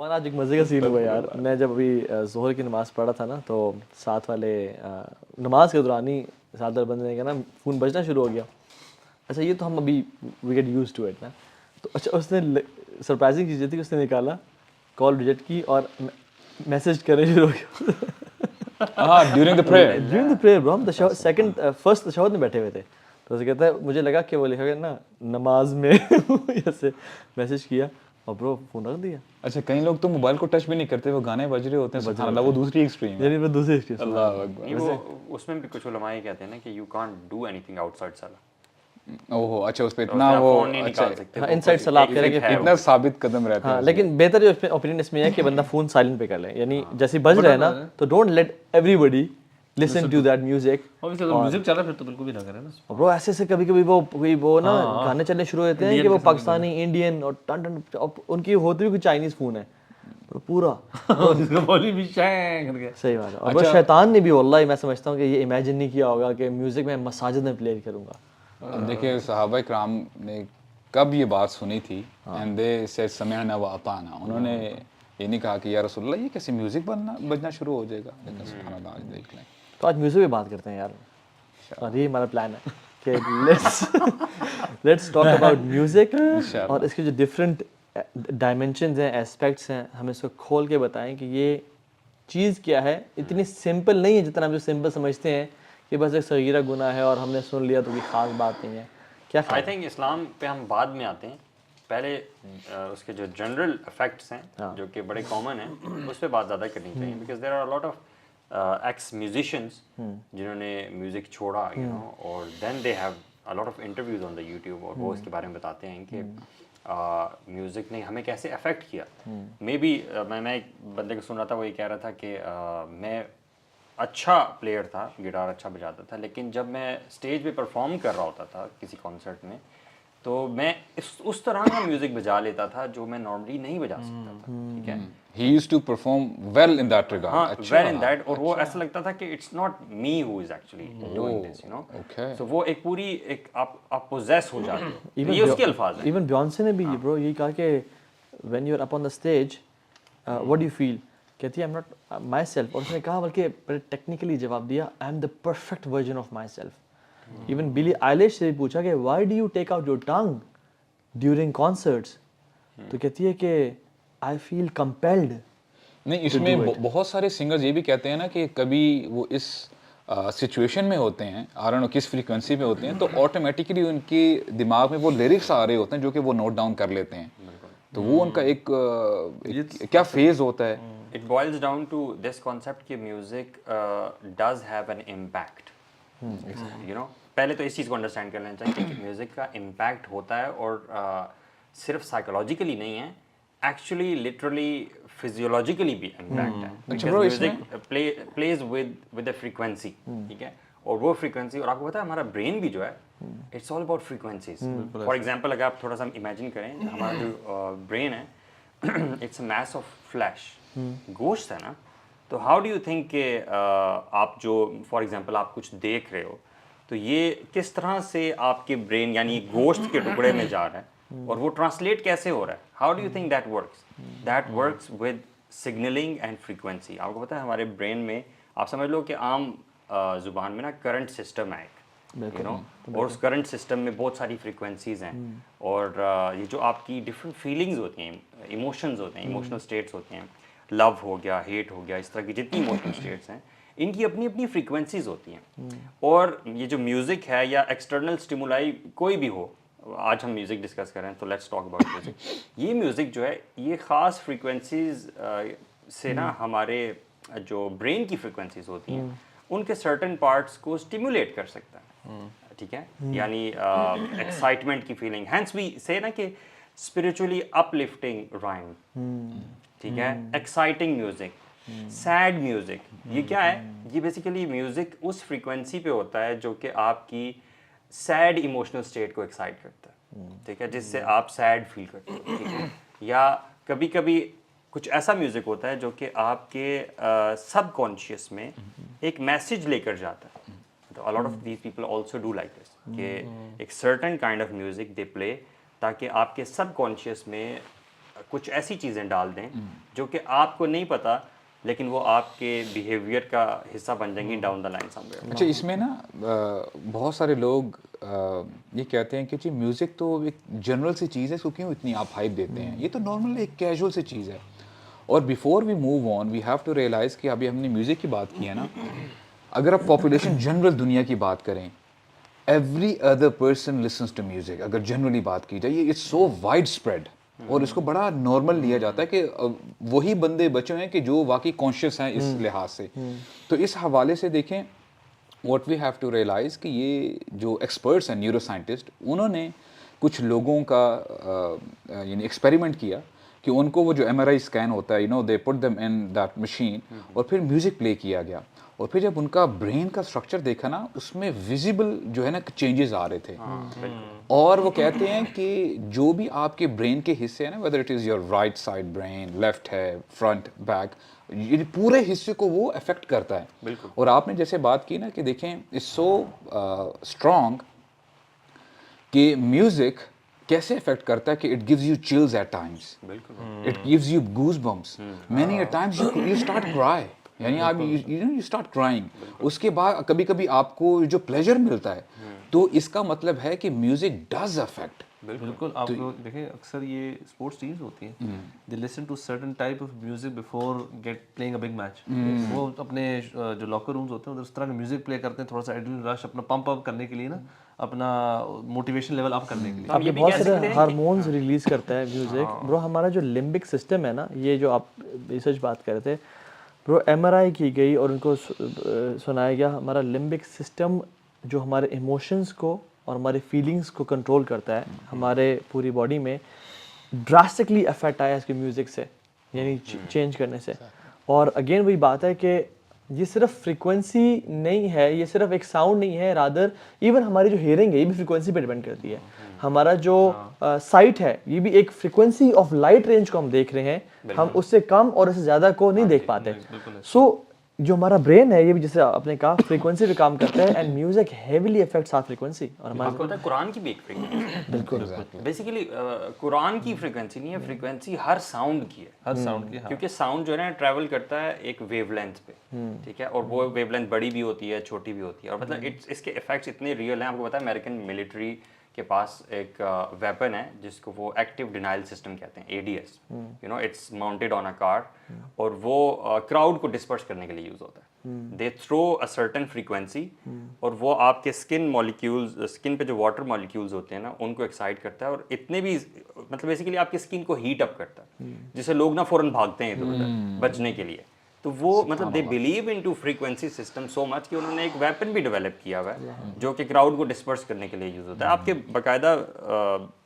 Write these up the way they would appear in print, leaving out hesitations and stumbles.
ہمارا آج ایک مزے کا سین ہوا یار. میں جب ابھی ظہر کی نماز پڑھا تھا نا تو ساتھ والے نماز کے دوران ہی ساتھ والے بندے نے کہا نا فون بجنا شروع ہو گیا. اچھا یہ تو ہم ابھی we get used to it نا. تو اچھا اس نے سرپرائزنگ چیز یہ تھی کہ اس نے نکالا کال ریجیکٹ کی اور میسج کرنے شروع ہو گیا during the prayer. During the prayer برو. ہم سیکنڈ فرسٹ تشہد میں بیٹھے ہوئے تھے تو اسے کہتا ہے مجھے لگا کہ وہ لکھا گیا نا نماز میں ایسے میسج کیا اور برو فون رکھ دیا. اچھا کئی لوگ تو موبائل کو ٹچ بھی نہیں کرتے, وہ گانے بج رہے ہوتے ہیں, سبحان اللہ, وہ دوسری ایکسٹریم ہے. یعنی وہ دوسری ایکسٹریم. اللہ اکبر. وہ اس میں بھی کچھ علماء یہ کہتے ہیں نا کہ you can't do any thing out side صلاح. اوہ اچھا اس پہ اتنا وہ اچھا ان سائڈ صلاح کہہ رہے کہ اتنا ثابت قدم رہتا ہے. ہاں لیکن بہتر جو اوپینین اس میں ہے کہ بندہ فون سائلنٹ پہ کر لے, یعنی جیسے بج رہا ہے نا تو don't let everybody listen to that music. Music چل رہا پھر تو بالکل بھی نہ کرے نا برو. ایسے سے کبھی کبھی وہ نا گانے چلنے شروع ہوتے ہیں کہ وہ پاکستانی انڈین اور ٹن ٹن ان کی ہوتی بھی کوئی چائنیز فون ہے پورا صحیح بات ہے. اور وہ شیطان نے بھی واللہ میں سمجھتا ہوں کہ یہ امیجن نہیں کیا ہوگا کہ میوزک میں مساجد میں پلے کروں گا. دیکھیے صحابہ کرام نے کب یہ بات سنی تھی, اینڈ دے سیڈ سمعنا واطعنا. انہوں نے یہ نہیں کہا کہ یا رسول اللہ یہ کیسے میوزک بجنا شروع ہو جائے گا. لیکن سبحان اللہ آج دیکھ لیں. تو آج میوزک پہ بات کرتے ہیں یار, اور یہ ہمارا پلان ہے کہ لیٹس ٹاک اباؤٹ میوزک اور اس کے جو ڈفرینٹ ڈائمینشنز ہیں, ایسپیکٹس ہیں, ہم اس کو کھول کے بتائیں کہ یہ چیز کیا ہے. اتنی سمپل نہیں ہے جتنا ہم جو سمپل سمجھتے ہیں کہ بس ایک صغیرہ گناہ ہے اور ہم نے سن لیا تو کوئی خاص بات نہیں ہے. کیا آئی تھنک اسلام پہ ہم بعد میں آتے ہیں, پہلے اس کے جو جنرل افیکٹس ہیں جو کہ بڑے کامن ہیں اس پہ بات زیادہ کرنی چاہیے. Because there are lot of ex musicians جنہوں نے میوزک چھوڑا یو نو, اور then they have a lot of interviews on the YouTube اور وہ اس کے بارے میں بتاتے ہیں کہ میوزک نے ہمیں کیسے افیکٹ کیا. مے بی میں ایک بندے کو سن رہا تھا, وہ یہ کہہ رہا تھا کہ میں اچھا پلیئر تھا, گٹار اچھا بجاتا تھا, لیکن جب میں اسٹیج پہ پرفارم کر رہا ہوتا تھا کسی کانسرٹ میں تو میں اس طرح کا میوزک بجا لیتا تھا جو میں نارملی نہیں بجا سکتا تھا. ٹھیک ہے, he used to perform well in that regard. ہاں well in that, اور وہ ایسا لگتا تھا کہ it's not me who is actually doing this, you know. So وہ ایک پوری ایک آپ پوزیس ہو جاتے ہیں. یہ اس کے الفاظ ہیں. ایون بیونسے نے بھی برو یہ کہا کہ when you are up on the stage what do you feel, کہتی ہے I'm not myself. اور اس نے کہا بلکہ بڑے ٹیکنیکلی جواب دیا I am the perfect version of myself. Even بلی آئلش سے پوچھا کہ why do you take out your tongue during concerts, تو کہتی ہے کہ I feel compelled. نہیں اس میں بہت سارے سنگرز یہ بھی کہتے ہیں نا کہ کبھی وہ اس سچویشن میں ہوتے ہیں, آ رہا کس فریکوینسی پہ ہوتے ہیں, تو آٹومیٹکلی ان کی دماغ میں وہ لیرکس آ رہے ہوتے ہیں جو کہ وہ نوٹ ڈاؤن کر لیتے ہیں. تو وہ ان کا ایک کیا فیز ہوتا ہے. It boils down to this concept کہ music does have an impact. You know, پہلے تو اس چیز کو انڈرسٹینڈ کر لینا چاہیے کہ میوزک کا امپیکٹ ہوتا ہے اور صرف سائیکولوجیکلی نہیں ہے, ایکچولی لٹرلی فزیولوجیکلی بھی امپیکٹ ہے. Music please with a frequency. ٹھیک ہے, اور وہ فریکوینسی, اور آپ کو پتا ہے ہمارا برین بھی جو ہے it's all about frequencies. For example اگر آپ تھوڑا سا امیجن کریں, ہمارا جو برین ہے it's a mess of flesh, گوشت ہے نا. تو ہاؤ ڈو یو تھنک کہ آپ جو فار ایگزامپل آپ کچھ دیکھ رہے ہو تو یہ کس طرح سے آپ کے برین یعنی گوشت کے ٹکڑے میں جا رہا ہے اور وہ ٹرانسلیٹ کیسے ہو رہا ہے. How do you think that works? That works with signalling and frequency. آپ کو پتہ ہے ہمارے برین میں آپ سمجھ لو کہ عام زبان میں نا کرنٹ سسٹم ہے ایک, یو نو, اور اس کرنٹ سسٹم میں بہت ساری فریکوینسیز ہیں, اور یہ جو آپ کی ڈفرینٹ فیلنگز ہوتی ہیں, ایموشنز ہوتے ہیں, ایموشنل اسٹیٹس ہوتے ہیں, لو ہو گیا, ہیٹ ہو گیا, اس طرح کی جتنی ایموشنل اسٹیٹس ہیں ان کی اپنی اپنی فریکوینسیز ہوتی ہیں. اور یہ جو میوزک ہے یا ایکسٹرنل اسٹیمولائی کوئی بھی ہو, آج ہم میوزک ڈسکس کر رہے ہیں تو لیٹس ٹاک اباؤٹ میوزک. یہ میوزک جو ہے یہ خاص فریکوینسیز سے نا ہمارے جو برین کی فریکوینسیز ہوتی ہیں ان کے سرٹن پارٹس کو اسٹیمولیٹ کر سکتا ہے. ٹھیک ہے, یعنی ایکسائٹمنٹ کی فیلنگ, ہینس وی سے نا کہ اسپریچولی اپ لفٹنگ رائم. ٹھیک ہے, ایکسائٹنگ میوزک, سیڈ میوزک. یہ کیا ہے, یہ بیسیکلی میوزک اس فریکوینسی پہ ہوتا ہے جو کہ آپ کی سیڈ ایموشنل اسٹیٹ کو ایکسائٹ کرتا ہے. ٹھیک ہے, جس سے آپ سیڈ فیل کرتے ہو. ٹھیک ہے, یا کبھی کبھی کچھ ایسا میوزک ہوتا ہے جو کہ آپ کے سب کانشیس میں ایک میسج لے کر جاتا ہے. تو a lot of these people also do like this کہ ایک certain kind of music they play تاکہ آپ کے سب کانشیس میں کچھ ایسی چیزیں ڈال دیں جو کہ آپ کو نہیں پتا لیکن وہ آپ کے بیہیویئر کا حصہ بن جائیں گی down the line some where. اچھا اس میں نا بہت سارے لوگ یہ کہتے ہیں کہ جی میوزک تو ایک جنرل سی چیز ہے، اس کو کیوں اتنی آپ ہائپ دیتے ہیں، یہ تو نارمل ایک کیجول سی چیز ہے. اور before we move on we have to realise کہ ابھی ہم نے میوزک کی بات کی ہے نا، اگر آپ پاپولیشن جنرل دنیا کی بات کریں، every other person listens to music. اگر جنرلی بات کی جائے، یہ اٹس سو وائڈ اسپریڈ اور اس کو بڑا نارمل لیا جاتا ہے کہ وہی بندے بچے ہیں کہ جو واقعی کانشیس ہیں اس لحاظ سے. تو اس حوالے سے دیکھیں what we have to realise کہ یہ جو ایکسپرٹس ہیں نیورو سائنٹسٹ، انہوں نے کچھ لوگوں کا یعنی ایکسپیریمنٹ کیا کہ ان کو وہ جو ایم آر آئی اسکین ہوتا ہے they put them in that machine اور پھر میوزک پلے کیا گیا اور پھر جب ان کا برین کا اسٹرکچر دیکھا نا اس میں ویزیبل جو ہے نا چینجز آ رہے تھے. اور وہ کہتے ہیں کہ جو بھی آپ کے برین کے حصے ہیں نا whether it is your right side brain, left ہے، فرنٹ، بیک، یہ پورے حصے کو وہ افیکٹ کرتا ہے. بالکل. اور آپ نے جیسے بات کی نا کہ دیکھیں اٹس سو اسٹرانگ کہ میوزک کیسے افیکٹ کرتا ہے کہ it gives you chills at times, it gives you goosebumps, many a times you start cry, یعنی آپ یو اسٹارٹ کرائنگ. اس کے بعد کبھی کبھی آپ کو جو پلیجر ملتا ہے تو اس کا مطلب ہے کہ میوزک ڈز افیکٹ. بالکل. آپ لوگ دیکھیں اکثر یہ اسپورٹس ٹیمز ہوتی ہیں، they listen to certain type of music before get playing a big match. وہ اپنے جو لاکر رومز ہوتے ہیں ادھر اس طرح کا میوزک پلے کرتے ہیں، تھوڑا سا ایڈرینل رش اپنا پمپ اپ کرنے کے لیے نا، اپنا موٹیویشن لیول اپ کرنے کے لیے. آپ یہ بہت سارے ہارمونز ریلیز کرتا ہے میوزک. برو ہمارا جو لمبک سسٹم ہے نا، یہ جو آپ ریسرچ بات کر رہے تھے برو، ایم آر آئی کی گئی اور ان کو سنایا گیا ہمارا لمبک سسٹم جو ہمارے ایموشنز کو اور ہمارے فیلنگس کو کنٹرول کرتا ہے ہمارے پوری باڈی میں، ڈراسٹکلی افیکٹ آیا اس کے میوزک سے، یعنی چینج کرنے سے. اور اگین وہی بات ہے کہ یہ صرف فریکوینسی نہیں ہے، یہ صرف ایک ساؤنڈ نہیں ہے، رادر ایون ہماری جو ہیئرنگ ہے یہ بھی فریکوینسی پہ ڈیپینڈ کرتی ہے. ہمارا جو سائٹ ہے یہ بھی ایک فریکوینسی آف لائٹ رینج کو ہم دیکھ رہے ہیں، ہم اس سے کم اور اس سے زیادہ کو نہیں دیکھ پاتے. سو جو ہمارا برین ہے یہ بھی جیسے آپ نے کہا فریکوینسی پہ کام کرتا ہے، and music heavily affects our frequency. اور آپ کو پتہ ہے قرآن کی بھی ایک فریکوینسی بالکل بیسیکلی قرآن کی فریکوینسی نہیں ہے، فریکوینسی ہر ساؤنڈ کی ہے، ہر ساؤنڈ کی، کیونکہ ساؤنڈ جو ہے نا ٹریول کرتا ہے ایک ویو لینتھ پہ، ٹھیک ہے، اور وہ ویو لینتھ بڑی بھی ہوتی ہے چھوٹی بھی ہوتی ہے. اور مطلب اس کے افیکٹس اتنے ریئل ہیں. آپ کو پتہ ہے امریکن ملٹری کے پاس ایک ویپن ہے جس کو وہ ایکٹیو ڈینائل سسٹم کہتے ہیں، ADS. اٹس ماؤنٹیڈ آن اے کار اور وہ کراؤڈ کو ڈسپرس کرنے کے لیے یوز ہوتا ہے. دے تھرو اے سرٹن فریکوینسی اور وہ آپ کے اسکن مالیکیولز، اسکن پہ جو واٹر مالیکیولز ہوتے ہیں نا ان کو ایکسائٹ کرتا ہے اور اتنے بھی مطلب بیسیکلی آپ کی اسکن کو ہیٹ اپ کرتا ہے جس سے لوگ نا فوراً بھاگتے ہیں ادھر ادھر بچنے کے لیے. تو وہ مطلب they believe in two frequency system so much کہ انہوں نے ایک ویپن بھی ڈیولپ کیا ہوا ہے جو کہ کراؤڈ کو ڈسپرس کرنے کے لیے یوز ہوتا ہے. آپ کے باقاعدہ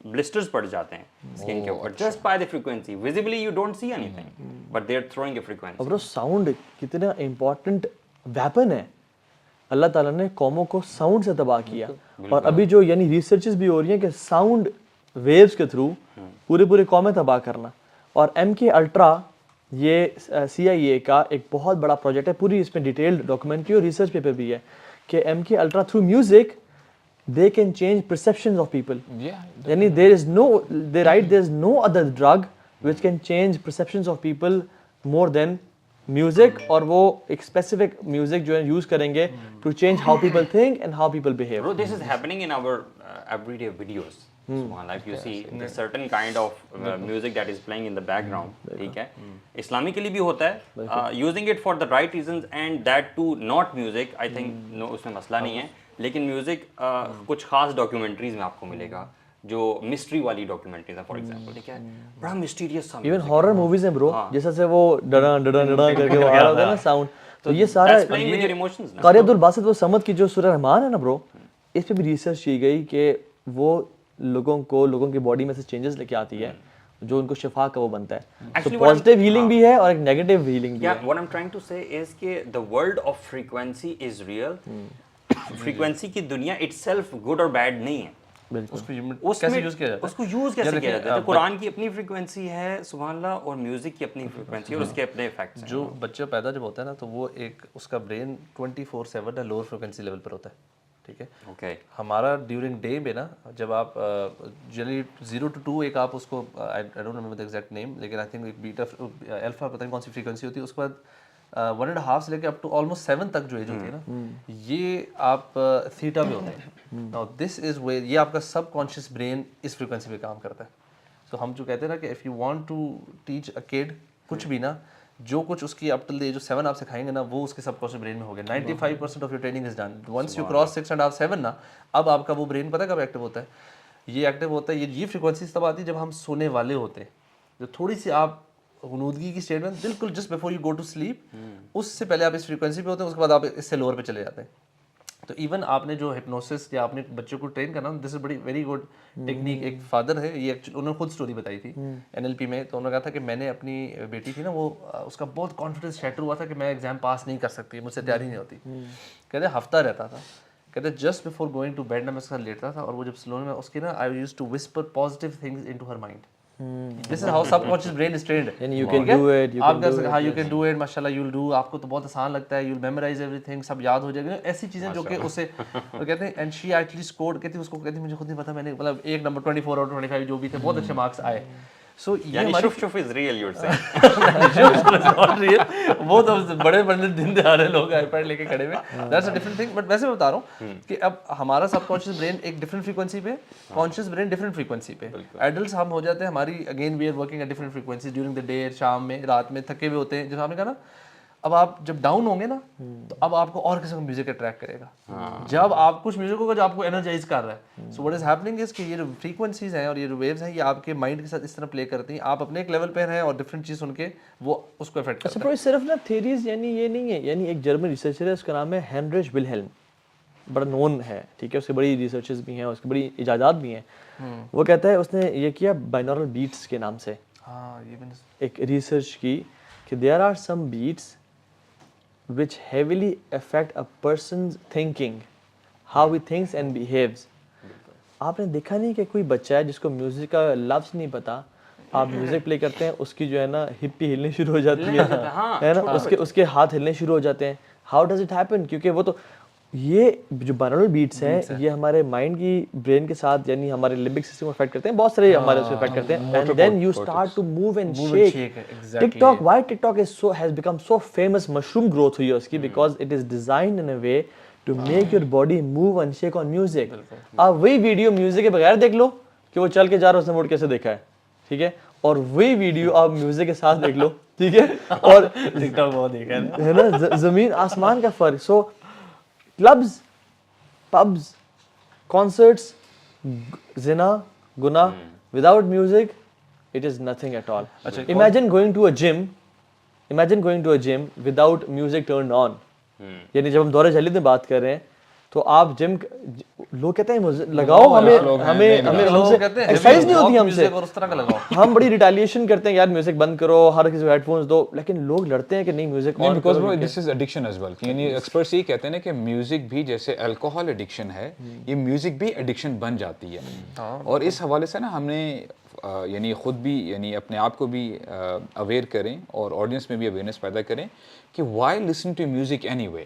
بلسٹرز پڑ جاتے ہیں اسکن کے اوپر just by the frequency. Visibly you don't see anything but they are throwing a frequency. اور ساؤنڈ کتنا امپورٹنٹ ویپن ہے. اللہ تعالیٰ نے قوموں کو ساؤنڈ سے تباہ کیا اور ابھی جو یعنی ریسرچز بھی ہو رہی ہیں کہ ساؤنڈ ویوز کے تھرو پورے قومیں تباہ کرنا. اور MK Ultra یہ CIA کا ایک بہت بڑا پروجیکٹ ہے، پوری اس میں ڈیٹیلڈ ڈاکومنٹری اور ریسرچ پیپر بھی ہے کہ MK Ultra through music they can change perceptions of people. یعنی they write there is no other drug which can change perceptions of people more than music. اور وہ ایک اسپیسیفک میوزک جو ہے یوز کریں گے to change how people think and how people behave. Bro, this is happening in our everyday videos. Like you see the certain kind of music that is playing in the background, ٹھیک ہے، اسلامically بھی ہوتا ہے, using it for the right reasons and that too not music. I think no اس میں مسئلہ نہیں ہے, لیکن میوزک کچھ خاص ڈاکیومنٹریز میں آپ کو ملے گا جو مسٹری والی ڈاکیومنٹریز ہیں فار ایگزامپل, ٹھیک ہے, بڑا مسٹیریس سا ایون ہارر موویز ہیں برو, جیسا سے وہ ڈڑا ڈڑا ڈڑا کر کے وہ آ رہا ہوتا ہے نا ساؤنڈ, تو یہ سارا قاری عبدالباسط وہ سمد کی جو سورہ رحمان ہے نا برو, اس پہ بھی ریسرچ کی گئی کہ وہ لوگوں کی باڈی میں سے چینجز لے کے آتی ہے جو ان کو شفا کا وہ بنتا ہے. تو پازیٹیو ہیلنگ بھی ہے اور ایک نیگیٹو ہیلنگ بھی ہے. What I'm trying to say is کہ the world of frequency is real. Frequency کی دنیا itself good or bad نہیں ہے, اس کو یوز کیسے کیا جاتا ہے. قرآن کی اپنی فریکوینسی ہے سبحان اللہ, اور میوزک کی اپنی فریکوینسی اور اس کے اپنے ایفیکٹس ہیں. جو بچہ پیدا جب ہوتا ہے نا تو وہ ایک اس کا برین 24/7 لوور فریکوینسی لیول پر ہوتا ہے, ٹھیک ہے. اوکے ہمارا ڈیورنگ ڈے میں نا جب آپ جنرلی 0 to 2 ایک آپ اس کو I don't remember the exact name, لیکن آئی تھنک بیٹا الفا پتہ نہیں کون سی فریکوینسی ہوتی ہے, اس کے بعد 1.5 سے لے کے اپ ٹو آلموسٹ 7 تک جو ایج ہوتی ہے نا, یہ آپ تھیٹا میں ہوتے ہیں. ناؤ دس از وے, یہ آپ کا سب کانشیس برین اس فریکوینسی پہ کام کرتا ہے. سو ہم جو کہتے ہیں نا کہ if you want to teach a kid کچھ بھی نا, جو کچھ اس کی اپ ٹل جو 7 آپ سکھائیں گے نا, وہ اس کے سب کانشیس برین میں ہو گیا. 95% of your training is done. Once you cross 6.5 7 نا, اب آپ کا وہ برین پتہ کب ایکٹیو ہوتا ہے, یہ ایکٹیو ہوتا ہے, یہ فریکوینسیز تب آتی ہے جب ہم سونے والے ہوتے ہیں. جو تھوڑی سی آپ غنودگی کی اسٹیٹ میں بالکل just before you go to sleep, اس سے پہلے آپ اس فریکوینسی پہ ہوتے ہیں, اس کے بعد آپ اس سے لوور پہ چلے جاتے ہیں. تو ایون آپ نے جو ہپنوسس یا آپ نے بچوں کو ٹرین کرنا, دس از بڑی ویری گڈ ٹیکنیک. ایک فادر ہے, یہ ایکچولی انہوں نے خود اسٹوری بتائی تھی NLP میں, تو انہوں نے کہا تھا کہ میں نے اپنی بیٹی تھی نا, وہ اس کا بہت کانفیڈنس شیٹر ہوا تھا کہ میں ایگزام پاس نہیں کر سکتی, مجھ سے تیاری نہیں ہوتی. کہتے ہفتہ رہتا تھا, کہتے just before going to bed نا میں اس کے ساتھ لیٹتا تھا, اور وہ جب سلو میں اس کی نا I use to whisper positive things into her mind. This is how subconscious brain is trained. And you can do it, آپ کر سکتے, ہاں you can do it, ماشاءاللہ you'll do, آپ کو تو بہت آسان لگتا ہے, you'll memorize everything, سب یاد ہو جائے گا, ایسی چیزیں جو کہ اسے وہ کہتے ہیں. And she actually scored, کہتی اس کو کہتی مجھے خود نہیں پتا, میں نے مطلب ایک نمبر 24 اور 25 جو بھی تھے, بہت اچھے مارکس آئے. سو یعنی شف شف از ریئل یو سے وہ تو بڑے بڑے دن دہاڑے لوگ آئی پیڈ لے کے کھڑے ہوئے, that's a different thing. But ویسے میں بتا رہا ہوں کہ اب ہمارا سب کانشیس برین ایک ڈفرنٹ فریکوینسی پہ, کانشیس برین ڈفرنٹ فریکوینسی پہ. ایڈلٹس ہم ہو جاتے ہیں, ہماری again we are working at different frequencies during the day, شام میں, رات میں تھکے ہوئے ہوتے ہیں. جیسے آپ نے کہا نا, اب آپ جب ڈاؤن ہوں گے نا, تو اب آپ کو اور قسم کا میوزک اٹریکٹ کرے گا. جب آپ کچھ میوزک ہوگا جو آپ کو انرجائز کر رہا ہے, so what is happening is کہ یہ جو فریکوینسیز ہیں اور یہ جو ویوز ہیں, یہ آپ کے مائنڈ کے ساتھ اس طرح پلے کرتی ہیں. آپ اپنے ایک لیول پہ ہیں اور ڈفرنٹ چیز سن کے وہ اس کو افیکٹ کرتا ہے. اچھا صرف نا تھیریز یعنی یہ نہیں ہے, یعنی ایک جرمن ریسرچر ہے, اس کا نام ہے ہینریچ ولہیلم, بڑا نون ہے, ٹھیک ہے, اس کی بڑی ریسرچز بھی ہیں, اس کی بڑی ایجادات بھی ہیں. وہ کہتا ہے, اس نے یہ کیا بائنورل بیٹس کے نام سے ایک ریسرچ کی کہ there are some beats which heavily affect a person's thinking, how he thinks and behaves. آپ نے دیکھا نہیں کہ کوئی بچہ ہے جس کو میوزک کا لفظ نہیں پتا, آپ میوزک پلے کرتے ہیں, اس کی جو ہے نا ہپی ہلنے شروع ہو جاتی ہے نا, اس کے ہاتھ ہلنے شروع ہو جاتے ہیں. How does it happen? کیونکہ وہ تو یہ جو بائنورل بیٹس ہیں یہ ہمارے مائنڈ کی برین کے ساتھ یعنی ہمارے لمبک سسٹم کو افیکٹ کرتے ہیں, بہت سارے ہمارے اس کو افیکٹ کرتے ہیں. And then you start to move and shake. TikTok, why TikTok has become so famous, mushroom growth ہوئی ہے اس کی, because it is designed in a way to make your body move and shake on music. آپ وہی video music کے بغیر دیکھ لو کہ وہ چل کے جا رہا ہے, اس نے موڈ کیسے دیکھا ہے, ٹھیک ہے, اور وہی ویڈیو آپ میوزک کے ساتھ دیکھ لو, ٹھیک ہے, اور ٹک ٹاک بہت دیکھا ہے نا, زمین آسمان کا فرق. سو clubs, pubs, concerts, zina, guna, without music, it is nothing at all. Imagine going to a gym without music turned on. یعنی جب ہم دورہ جہلیت میں بات کر رہے ہیں تو آپ جم, لوگ کہتے ہیں لگاؤ, ہمیں ایکسرسائز نہیں ہوتی ہم سے, ہم بڑی ریٹیلیشن کرتے ہیں, یار میوزک بند کرو, ہر کسی کو ہیڈ فونز دو, لیکن لوگ لڑتے ہیں کہ نہیں music on because this is addiction as well. یعنی ایکسپرٹس یہ کہتے ہیں کہ میوزک بھی جیسے الکوہول ایڈکشن ہے, یہ میوزک بھی ایڈکشن بن جاتی ہے. اور اس حوالے سے نا ہم نے یعنی خود بھی یعنی اپنے آپ کو بھی اویئر کریں اور آڈینس میں بھی اویئرنیس پیدا کریں کہ why listen to music anyway.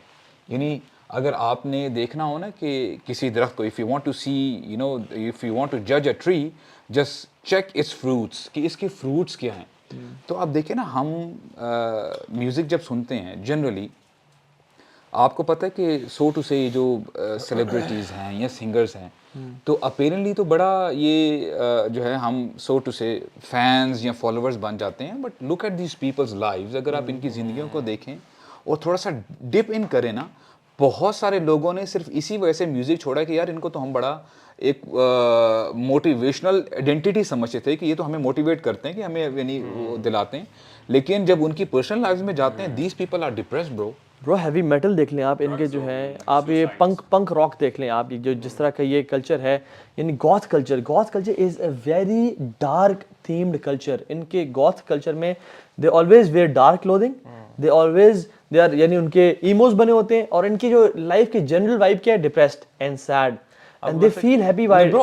یعنی اگر آپ نے دیکھنا ہو نا کہ کسی درخت کو, if you want to see you know if you want to جج a tree, just check its fruits کہ اس کے فروٹس کیا ہیں. تو آپ دیکھیں نا, ہم میوزک جب سنتے ہیں جنرلی, آپ کو پتہ ہے کہ سو ٹو سے جو سیلیبریٹیز ہیں یا سنگرز ہیں, تو اپیرنٹلی تو بڑا یہ جو ہے ہم سو ٹو سے فینس یا فالوورز بن جاتے ہیں, but look at these peoples lives. اگر آپ ان کی زندگیوں کو دیکھیں اور تھوڑا سا ڈپ ان کریں نا, بہت سارے لوگوں نے صرف اسی وجہ سے میوزک چھوڑا کہ یار ان کو تو ہم بڑا ایک موٹیویشنل آئیڈینٹی سمجھتے تھے کہ یہ تو ہمیں موٹیویٹ کرتے ہیں کہ ہمیں یعنی دلاتے ہیں, لیکن جب ان کی پرسنل لائف میں جاتے ہیں, دیز پیپل آر ڈپریسڈ برو. ہیوی میٹل دیکھ لیں آپ, ان کے جو ہیں, آپ یہ پنک راک دیکھ لیں آپ, جو جس طرح کا یہ کلچر ہے, یعنی goth culture is a very dark themed culture. ان کے گوتھ کلچر میں they always wear dark clothing, they are یعنی ان کے ایموز بنے ہوتے ہیں, اور ان کی جو لائف کی جنرل وائب کیا ہے, depressed and sad. and they feel happy while bro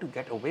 to get away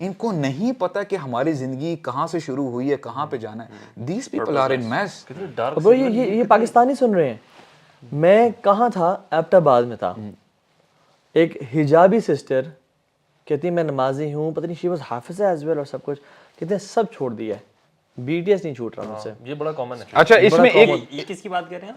ان کو نہیں پتا کہ ہماری زندگی کہاں سے شروع ہوئی ہے, کہاں پہ جانا ہے. These people are in mess. Bro یہ پاکستانی سن رہے ہیں. میں کہاں تھا, ایبٹ آباد میں تھا. ایک حجابی سسٹر کہتی ہے میں نمازی ہوں, پتہ نہیں she was Hafiza as well اور سب کچھ, کہتے ہیں سب چھوڑ دیا ہے, بی ٹی ایس نہیں چھوٹ رہا مجھ سے. یہ بڑا کامن ہے. اچھا اس میں ایک یہ کس کی بات کر رہے ہیں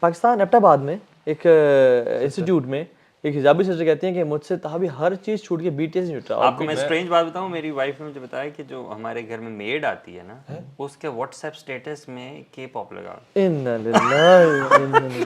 پاکستان ایبٹ آباد میں ایک انسٹیٹیوٹ میں ایک حجابی سسٹر کہتی ہیں کہ مجھ سے تھابی ہر چیز چھوٹ کے بی ٹی ایس نہیں چھوٹ رہا. آپ کو میں اسٹرینج بات بتاؤں, میری وائف نے مجھے بتایا کہ جو ہمارے گھر میں میڈ آتی ہے نا, اس کے واٹس ایپ اسٹیٹس میں کے پاپ لگا.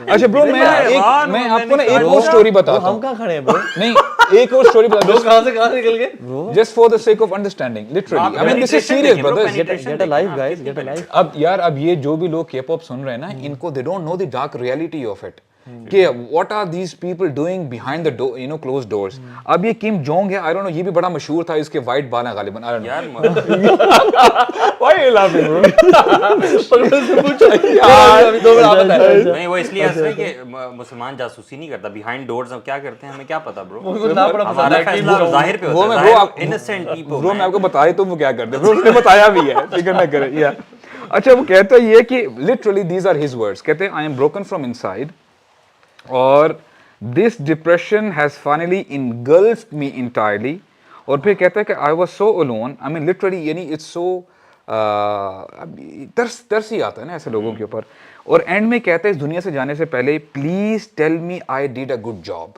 اچھا برو میں آپ کو نا ایک اور اسٹوری بتاتا ہوں. ہم کہاں کھڑے ہیں برو؟ نہیں ایک اور اسٹوری بتا دو. کہاں سے کہاں نکل گئے؟ Just for the sake of understanding, literally. I mean this is serious brothers. Get a life guys, get a life. اب یار اب یہ جو بھی لوگ کے پاپ سن رہے ہیں نا, ان کو they don't know the dark reality of it. کہ what are these people doing behind the door, you know, closed doors. اب یہ کم جونگ ہے, I don't know, یہ بھی بڑا مشہور تھا, اس کے وائٹ بال ہیں غالباً. I don't know. Why are you laughing bro? نہیں, وہ اس لیے ہنس رہے کہ مسلمان جاسوسی نہیں کرتا, بیہائنڈ ڈورز کیا کرتے ہیں ہمیں کیا پتا برو. ہمارا فیصلہ ظاہر پہ ہوتا ہے, انسینٹ پیپل. برو میں آپ کو بتایا تو وہ کیا کرتے, برو اس نے بتایا بھی ہے, فکر نہ کریں. اچھا وہ کہتا ہے یہ کہ literally these are his words. کہتے ہیں I am broken from inside اور this depression has finally engulfed me entirely. اور پھر کہتا ہے کہ I was so alone. I mean literally یعنی it's so ترس ہی آتا ہے نا ایسے لوگوں کے اوپر. اور اینڈ میں کہتا ہے اس دنیا سے جانے سے پہلے please tell me I did a good job,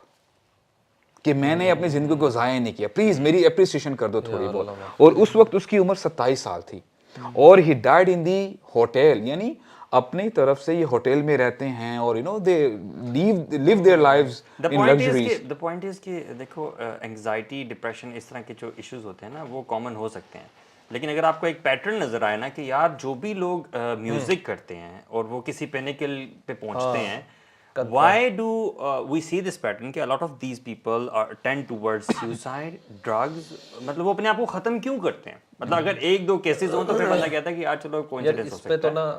کہ میں نے اپنی زندگی کو ضائع نہیں کیا, پلیز میری اپریسیشن کر دو تھوڑی بہت. اور اس وقت اس کی عمر 27 سال تھی اور ہی ڈائڈ ان دی ہوٹل, یعنی اپنی طرف سے یہ ہوٹل میں رہتے ہیں اور you know they live their lives in luxuries. the point is کہ دیکھو انگزائٹی, ڈپریشن, اس طرح کے جو ایشوز ہوتے ہیں نا وہ کامن ہو سکتے ہیں, لیکن اگر آپ کو ایک پیٹرن نظر آئے نا کہ یار جو بھی لوگ میوزک کرتے ہیں اور وہ کسی پینیکل پہ پہنچتے ہیں, why do we see this pattern کہ a lot of these people tend towards suicide, drugs, مطلب وہ اپنے آپ کو ختم کیوں کرتے ہیں. مطلب اگر ایک دو کیسز ہوں تو پھر بندہ کہتا ہے کہ یار چلو کوئنسیڈنس ہو اس پہ سکتا تو نا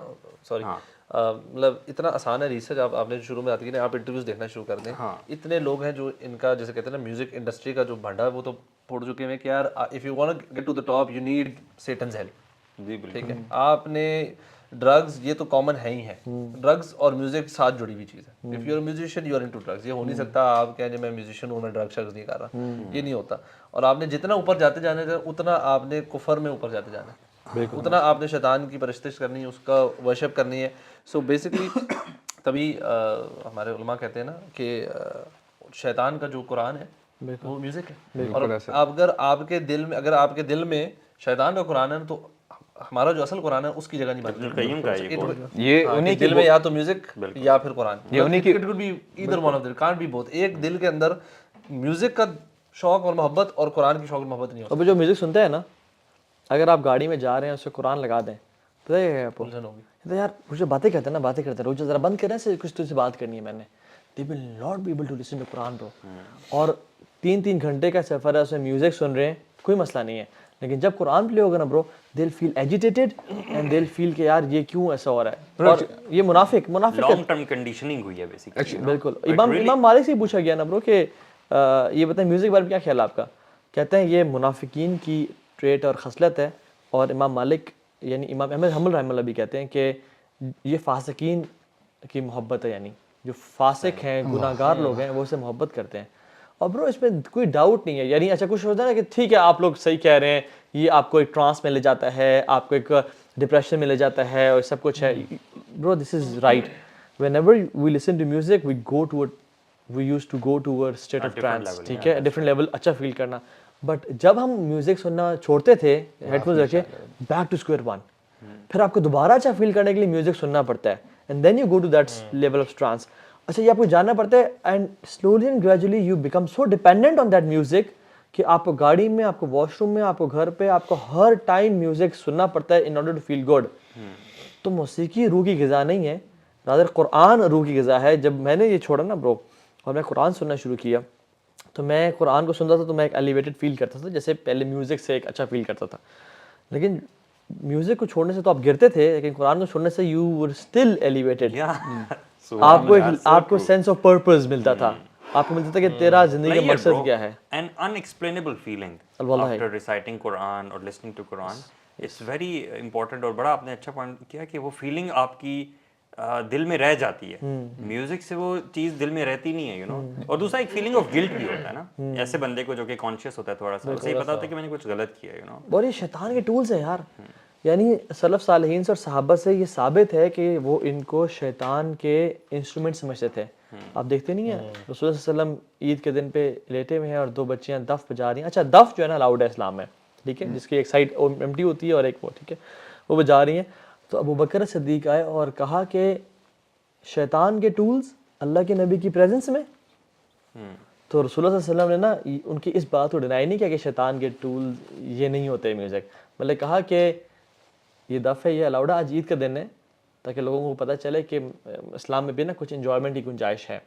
سوری مطلب اتنا آسان ہے ریسرچ. آپ نے شروع میں آتی ہے نا, آپ انٹرویوز دیکھنا شروع کر دیں, اتنے لوگ ہیں جو ان کا جیسے کہتے ہیں نا میوزک انڈسٹری کا جو بھنڈا ہے وہ تو پھوڑ چکے ہیں کہ یار if you want to get to the top you need Satan's help. جی بالکل. ٹھیک ہے, آپ نے ڈرگز یہ تو کامن ہے ہی ہے, ڈرگز اور میوزک ساتھ جڑی ہوئی چیز ہے. If you are musician you are into drugs. یہ ہو نہیں سکتا آپ کہیں میں میوزیشین ہوں میں ڈرگ شرگز نہیں کر رہا, یہ نہیں ہوتا. اور آپ نے جتنا اوپر جاتے جانا ہے اتنا آپ نے کفر میں اوپر جاتے جانا ہے, اتنا آپ نے شیطان کی پرستش کرنی ہے, اس کا ورشپ کرنی ہے. سو بیسکلی تبھی ہمارے علماء کہتے ہیں نا کہ شیطان کا جو قرآن ہے وہ میوزک ہے. اور اگر آپ کے دل میں شیطان کا قرآن ہے تو ہمارا جو اصل قرآن ہے اس کی جگہ نہیں بنتی. یہ انہیں دل میں یا تو میوزک یا پھر قرآن. It could be either one of them, can't be both. ایک دل کے اندر میوزک کا شوق اور محبت اور قرآن کی شوق اور محبت نہیں ہوتی. اب جو میوزک سنتے ہیں نا, اگر آپ گاڑی میں جا رہے ہیں اس سے قرآن لگا دیں تو یار مجھے باتیں کرتے ہیں نا, باتیں کرتے ہیں, روز ذرا بند کریں سے کچھ تجھ سے بات کرنی ہے میں نے. they will not be able to listen to Quran bro. اور 3 گھنٹے کا سفر ہے, اس میں میوزک سن رہے ہیں کوئی مسئلہ نہیں ہے, لیکن جب قرآن پلے ہوگا نا برو they'll feel agitated and they'll feel کہ یار یہ کیوں ایسا ہو رہا ہے. اور یہ منافق لانگ ٹرم کنڈیشننگ ہوئی ہے بیسیکلی. بالکل. امام مالک سے پوچھا گیا نا برو کہ یہ بتائیں میوزک کے بارے میں کیا خیال ہے آپ کا, کہتے ہیں یہ منافقین کی ٹریٹ اور خصلت ہے. اور امام مالک یعنی امام احمد حنبل رحمہ اللہ بھی کہتے ہیں کہ یہ فاسقین کی محبت ہے, یعنی جو فاسق ہیں گناہ گار لوگ ہیں وہ اسے محبت کرتے ہیں. اور برو اس میں کوئی ڈاؤٹ نہیں ہے, یعنی اچھا کچھ ہوتا ہے نا کہ ٹھیک ہے آپ لوگ صحیح کہہ رہے ہیں, یہ آپ کو ایک ٹرانس میں لے جاتا ہے, آپ کو ایک ڈپریشن میں لے جاتا ہے اور سب کچھ ہے. Bro this is right. Whenever we listen to music we use to go toward state of trance, ٹھیک ہے, ڈفرنٹ لیول, اچھا فیل کرنا. بٹ جب ہم میوزک سننا چھوڑتے تھے ہیڈ فونز رکھ کے, بیک ٹو اسکوائر ون, پھر آپ کو دوبارہ اچھا فیل کرنے کے لیے میوزک سننا پڑتا ہے, and then you go to that level of trance. اچھا یہ آپ کو جاننا پڑتا ہے, and slowly and gradually you become so dependent on that music کہ آپ کو گاڑی میں, آپ کو واش روم میں, آپ کو گھر پہ, آپ کو ہر ٹائم میوزک سننا پڑتا ہے in order to feel good. تو موسیقی روح کی غذا نہیں ہے, رادر قرآن روح کی غذا ہے. جب میں نے یہ چھوڑا نا برو اور میں قرآن سننا شروع کیا تو میں قرآن کو سنتا تھا تو میں ایک ایلیویٹڈ فیل کرتا تھا, جیسے پہلے میوزک سے ایک اچھا فیل کرتا تھا. لیکن میوزک کو چھوڑنے سے تو آپ گرتے تھے, لیکن قرآن کو چھوڑنے سے یو ور اسٹل ایلیویٹڈ. آپ کو سینس آف پرپز ملتا تھا, آپ کو ملتا تھا کہ تیرا زندگی کا مقصد کیا ہے. An unexplainable feeling after reciting Quran or listening to Quran. It's very important. اور بڑا آپ نے اچھا پوائنٹ کیا کہ وہ فیلنگ آپ کی دل میں رہ جاتی ہے. میوزک سے وہ چیز دل میں رہتی نہیں ہے یو نو. اور دوسرا ایک فیلنگ آف گلٹ بھی ہوتا ہے نا ایسے بندے کو جو کہ کانشیس ہوتا ہے تھوڑا سا, اسے پتا ہوتا ہے کہ میں نے کچھ غلط کیا یو نو. اور یہ شیطان کے ٹولز ہیں یار. یعنی سلف صالحین سے اور صحابہ سے یہ ثابت ہے کہ وہ ان کو شیطان کے انسٹرومنٹ سمجھتے تھے. آپ دیکھتے نہیں ہیں رسول اللہ صلی اللہ علیہ وسلم عید کے دن پہ لیٹے ہوئے ہیں اور دو بچیاں دف بجا رہی ہیں. اچھا دف جو ہے نا الاؤڈ ہے اسلام میں, ٹھیک ہے, جس کی ایک سائڈ ایمٹی ہوتی ہے اور ایک وہ, ٹھیک ہے, وہ بجا رہی ہیں. تو ابو بکر صدیق آئے اور کہا کہ شیطان کے ٹولز اللہ کے نبی کی پریزنس میں. تو رسول اللہ صلی اللہ علیہ وسلم نے نا ان کی اس بات کو ڈینائی نہیں کیا کہ شیطان کے ٹولز یہ نہیں ہوتے میوزک, بلکہ کہا کہ یہ دف ہے, یہ الاؤڈ ہے, آج عید کا دن ہے, تاکہ لوگوں کو پتہ چلے کہ اسلام میں بھی نا کچھ انجوائمنٹ کی گنجائش ہے.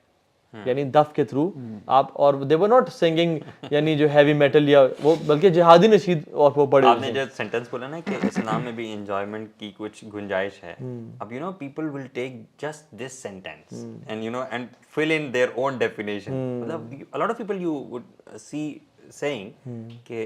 یعنی دف کے تھرو آپ, اور دے ور ناٹ سنگنگ یعنی جو ہیوی میٹل یا وہ, بلکہ جہادی نشید اور وہ پڑھے. آپ نے جو سینٹینس بولا نا کہ اسلام میں بھی انجوائمنٹ کی کچھ گنجائش ہے, اب you know people will take just this sentence and you know and fill in their own definition. مطلب a lot of people you would see saying کہ